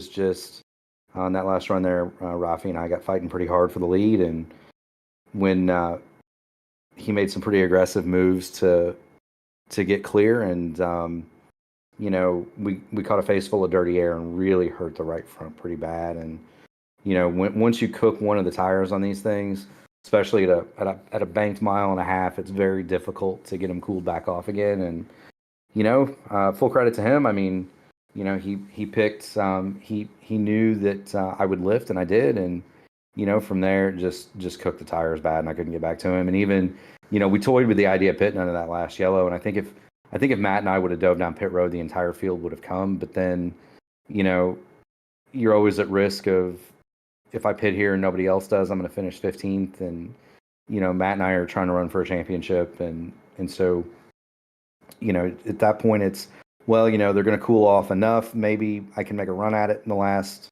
just on that last run there, Rafi and I got fighting pretty hard for the lead, and when he made some pretty aggressive moves to get clear, and we caught a face full of dirty air and really hurt the right front pretty bad, and once you cook one of the tires on these things, especially at a banked mile and a half, it's very difficult to get them cooled back off again. And full credit to him. I mean, he picked. He knew that I would lift, and I did. And from there, just cooked the tires bad, and I couldn't get back to him. And even we toyed with the idea of pitting under that last yellow. And I think if Matt and I would have dove down pit road, the entire field would have come. But then, you're always at risk of, if I pit here and nobody else does, I'm going to finish 15th. And, Matt and I are trying to run for a championship. And so, at that point it's, well, they're going to cool off enough. Maybe I can make a run at it in the last,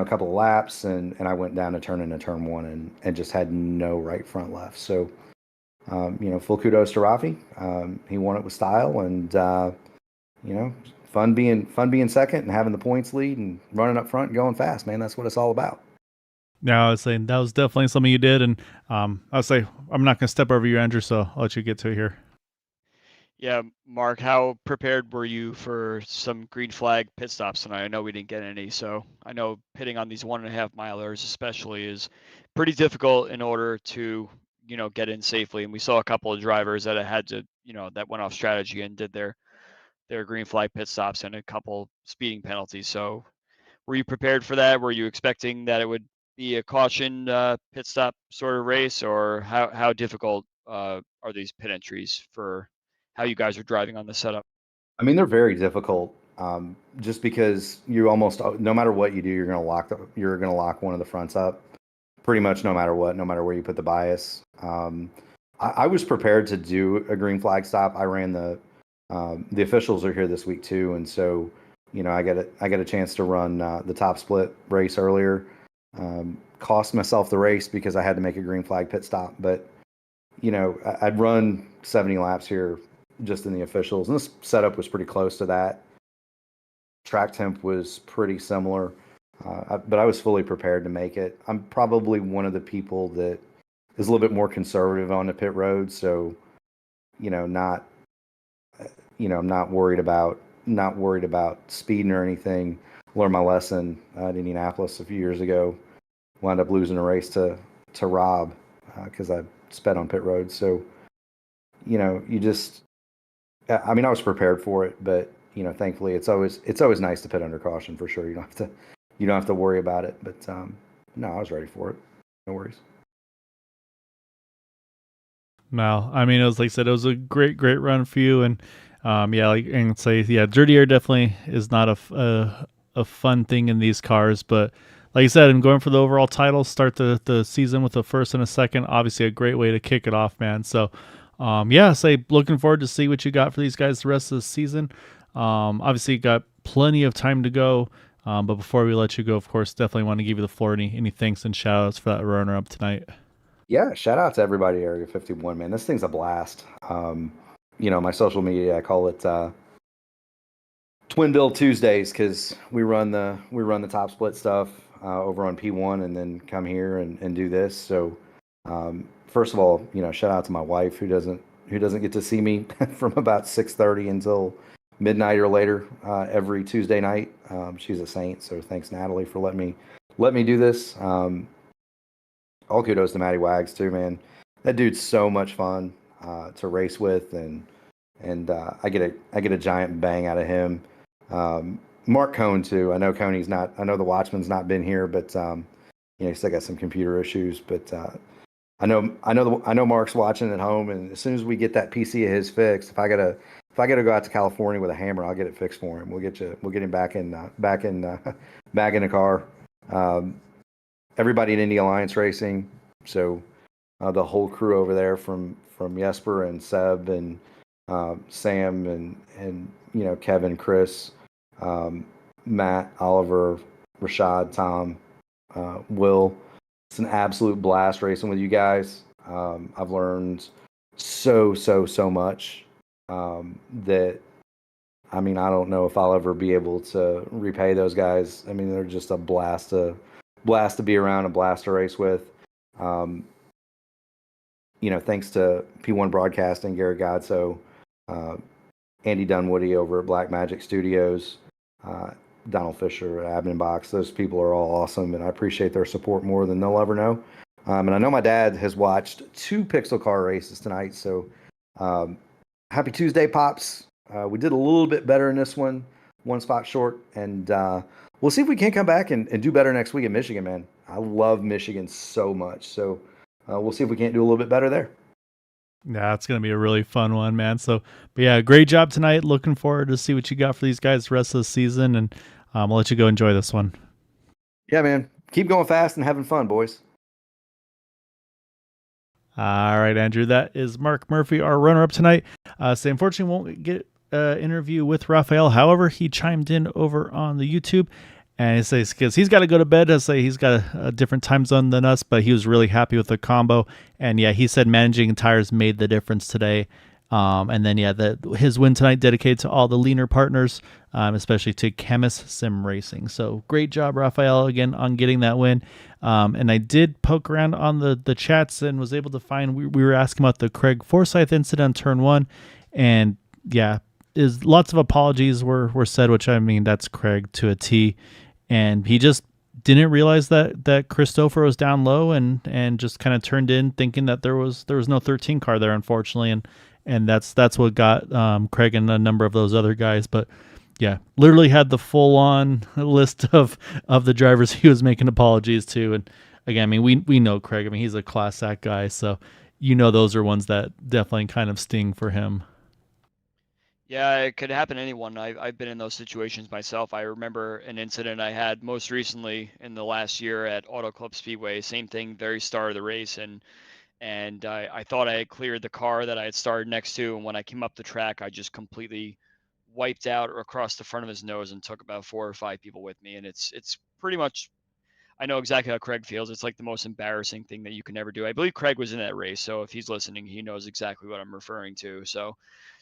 couple of laps. And I went down a turn into turn one and just had no right front left. So, full kudos to Rafi. He won it with style, and, fun being second and having the points lead and running up front and going fast, man. That's what it's all about. Yeah, I was saying that was definitely something you did, and I would say I'm not going to step over you, Andrew, so I'll let you get to it here. Yeah, Mark, how prepared were you for some green flag pit stops tonight? I know we didn't get any, so I know pitting on these 1.5 milers especially is pretty difficult in order to, get in safely. And we saw a couple of drivers that had to, that went off strategy and did their green flag pit stops and a couple speeding penalties. So were you prepared for that? Were you expecting that it would be a caution pit stop sort of race, or how difficult are these pit entries for how you guys are driving on the setup? I mean, they're very difficult, just because you almost, no matter what you do, you're going to lock one of the fronts up pretty much no matter what, no matter where you put the bias. I was prepared to do a green flag stop. I ran the officials are here this week too. And so I got a chance to run the top split race earlier. Cost myself the race because I had to make a green flag pit stop, but I'd run 70 laps here just in the officials, and this setup was pretty close to that. Track temp was pretty similar, but I was fully prepared to make it. I'm probably one of the people that is a little bit more conservative on the pit road, so not I'm not worried about speeding or anything. Learned my lesson at Indianapolis a few years ago. Wound up losing a race to Rob because I sped on pit road. So you just I mean, I was prepared for it, but thankfully it's always nice to pit under caution for sure. You don't have to worry about it. But no, I was ready for it. No worries. No, I mean, it was like I said, it was a great run for you, and dirty air definitely is not a fun thing in these cars, but like I said, I'm going for the overall title. Start the season with a first and a second. Obviously, a great way to kick it off, man. So, looking forward to see what you got for these guys the rest of the season. Obviously, you got plenty of time to go. But before we let you go, of course, definitely want to give you the floor. Any thanks and shout outs for that runner up tonight. Yeah, shout out to everybody at Area 51, man. This thing's a blast. My social media, I call it Twin Bill Tuesdays because we run the top split stuff over on P1 and then come here and do this. So first of all, shout out to my wife who doesn't get to see me from about 6:30 until midnight or later every Tuesday night. She's a saint, so thanks Natalie for letting me do this. All kudos to Matty Wags too, man. That dude's so much fun to race with, and I get a giant bang out of him. Mark Cohn too. I know the Watchman's not been here, but he's still got some computer issues. But I know Mark's watching at home, and as soon as we get that PC of his fixed, if I gotta go out to California with a hammer, I'll get it fixed for him. We'll get him back in the car. Everybody at Indy Alliance Racing, so the whole crew over there from Jesper and Seb and Sam and Kevin, Chris, Matt, Oliver, Rashad, Tom, Will. It's an absolute blast racing with you guys. I've learned so much that I mean, I don't know if I'll ever be able to repay those guys. I mean, they're just a blast to be around, a blast to race with. Thanks to P1 Broadcasting, Garrett Godso, Andy Dunwoody over at Black Magic Studios, Donald Fisher at Admin Box. Those people are all awesome, and I appreciate their support more than they'll ever know. And I know my dad has watched 2 Pixel Car races tonight, so happy Tuesday, Pops. We did a little bit better in this one spot short, and we'll see if we can come back and do better next week in Michigan, man. I love Michigan so much, so we'll see if we can't do a little bit better there. Yeah, it's going to be a really fun one, man. So, but yeah, great job tonight. Looking forward to see what you got for these guys the rest of the season, and I'll let you go enjoy this one. Yeah, man. Keep going fast and having fun, boys. All right, Andrew. That is Mark Murphy, our runner-up tonight. So unfortunately, won't get interview with Raphael. However, he chimed in over on the YouTube, and he says because he's got to go to bed. I say he's got a different time zone than us, but he was really happy with the combo. And yeah, he said managing tires made the difference today. And then his win tonight dedicated to all the leaner partners, especially to Chemist Sim Racing. So great job, Raphael, again on getting that win. And I did poke around on the chats and was able to find we were asking about the Craig Forsyth incident on turn 1, and yeah. Is lots of apologies were said, which I mean that's Craig to a T, and he just didn't realize that Christopher was down low and just kind of turned in thinking that there was no 13 car there, unfortunately, and that's what got Craig and a number of those other guys. But yeah, literally had the full on list of the drivers he was making apologies to, and again, I mean we know Craig. I mean he's a class act guy, so those are ones that definitely kind of sting for him. Yeah, it could happen to anyone. I've been in those situations myself. I remember an incident I had most recently in the last year at Auto Club Speedway. Same thing, very start of the race, and I thought I had cleared the car that I had started next to, and when I came up the track, I just completely wiped out across the front of his nose and took about 4 or 5 people with me. And it's pretty much, I know exactly how Craig feels. It's like the most embarrassing thing that you can ever do. I believe Craig was in that race, so if he's listening, he knows exactly what I'm referring to. So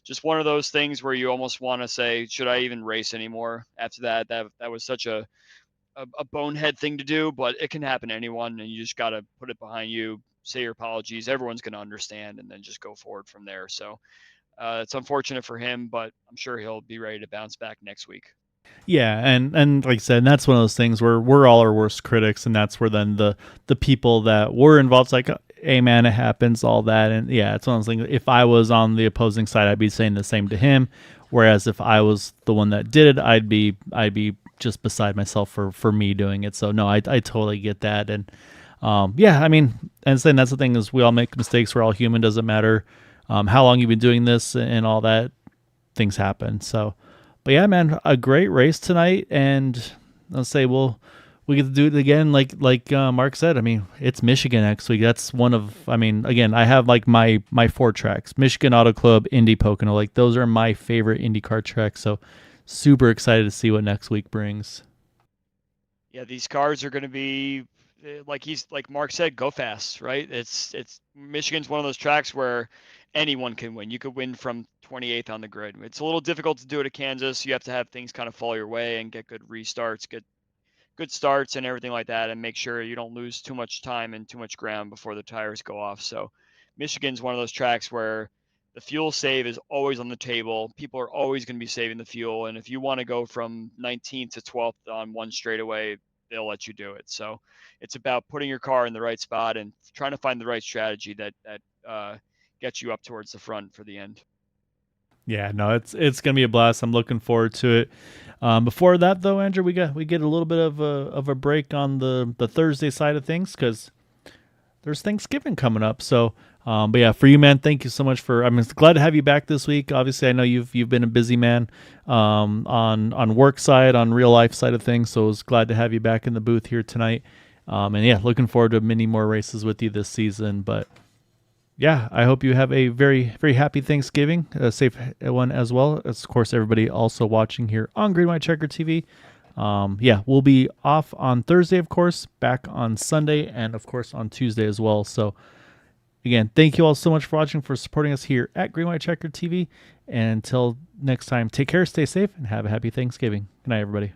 just one of those things where you almost want to say, should I even race anymore after that? That was such a bonehead thing to do, but it can happen to anyone, and you just got to put it behind you, say your apologies. Everyone's going to understand, and then just go forward from there. So it's unfortunate for him, but I'm sure he'll be ready to bounce back next week. Yeah, and like I said, that's one of those things where we're all our worst critics, and that's where then the people that were involved, it's like, hey man, it happens, all that, and yeah, it's one of those things. If I was on the opposing side, I'd be saying the same to him. Whereas if I was the one that did it, I'd be just beside myself for me doing it. So no, I totally get that, and yeah, I mean, and saying that's the thing is we all make mistakes. We're all human. Doesn't matter how long you've been doing this and all that. Things happen. So. But yeah, man, a great race tonight, and I'll say we get to do it again. Like Mark said, I mean, it's Michigan next week. That's one of, I mean, again, I have like my 4 tracks: Michigan Auto Club, Indy Pocono. Like those are my favorite IndyCar tracks. So super excited to see what next week brings. Yeah, these cars are going to be like Mark said, go fast, right? It's Michigan's one of those tracks where anyone can win. You could win from 28th on the grid. It's a little difficult to do it at Kansas. You have to have things kind of fall your way and get good restarts, get good starts and everything like that, and make sure you don't lose too much time and too much ground before the tires go off. So Michigan's one of those tracks where the fuel save is always on the table. People are always going to be saving the fuel. And if you want to go from 19th to 12th on one straightaway, they'll let you do it. So it's about putting your car in the right spot and trying to find the right strategy that gets you up towards the front for the end. Yeah, no, it's gonna be a blast. I'm looking forward to it. Before that, though, Andrew, we get a little bit of a break on the Thursday side of things because there's Thanksgiving coming up. So, but yeah, for you, man, thank you so much for. I'm glad to have you back this week. Obviously, I know you've been a busy man on work side, on real life side of things. So, I was glad to have you back in the booth here tonight. And yeah, looking forward to many more races with you this season. But yeah, I hope you have a very, very happy Thanksgiving, a safe one as well. Of course, everybody also watching here on Green White Checker TV. Yeah, we'll be off on Thursday, of course, back on Sunday, and of course on Tuesday as well. So again, thank you all so much for watching, for supporting us here at Green White Checker TV. And until next time, take care, stay safe, and have a happy Thanksgiving. Good night, everybody.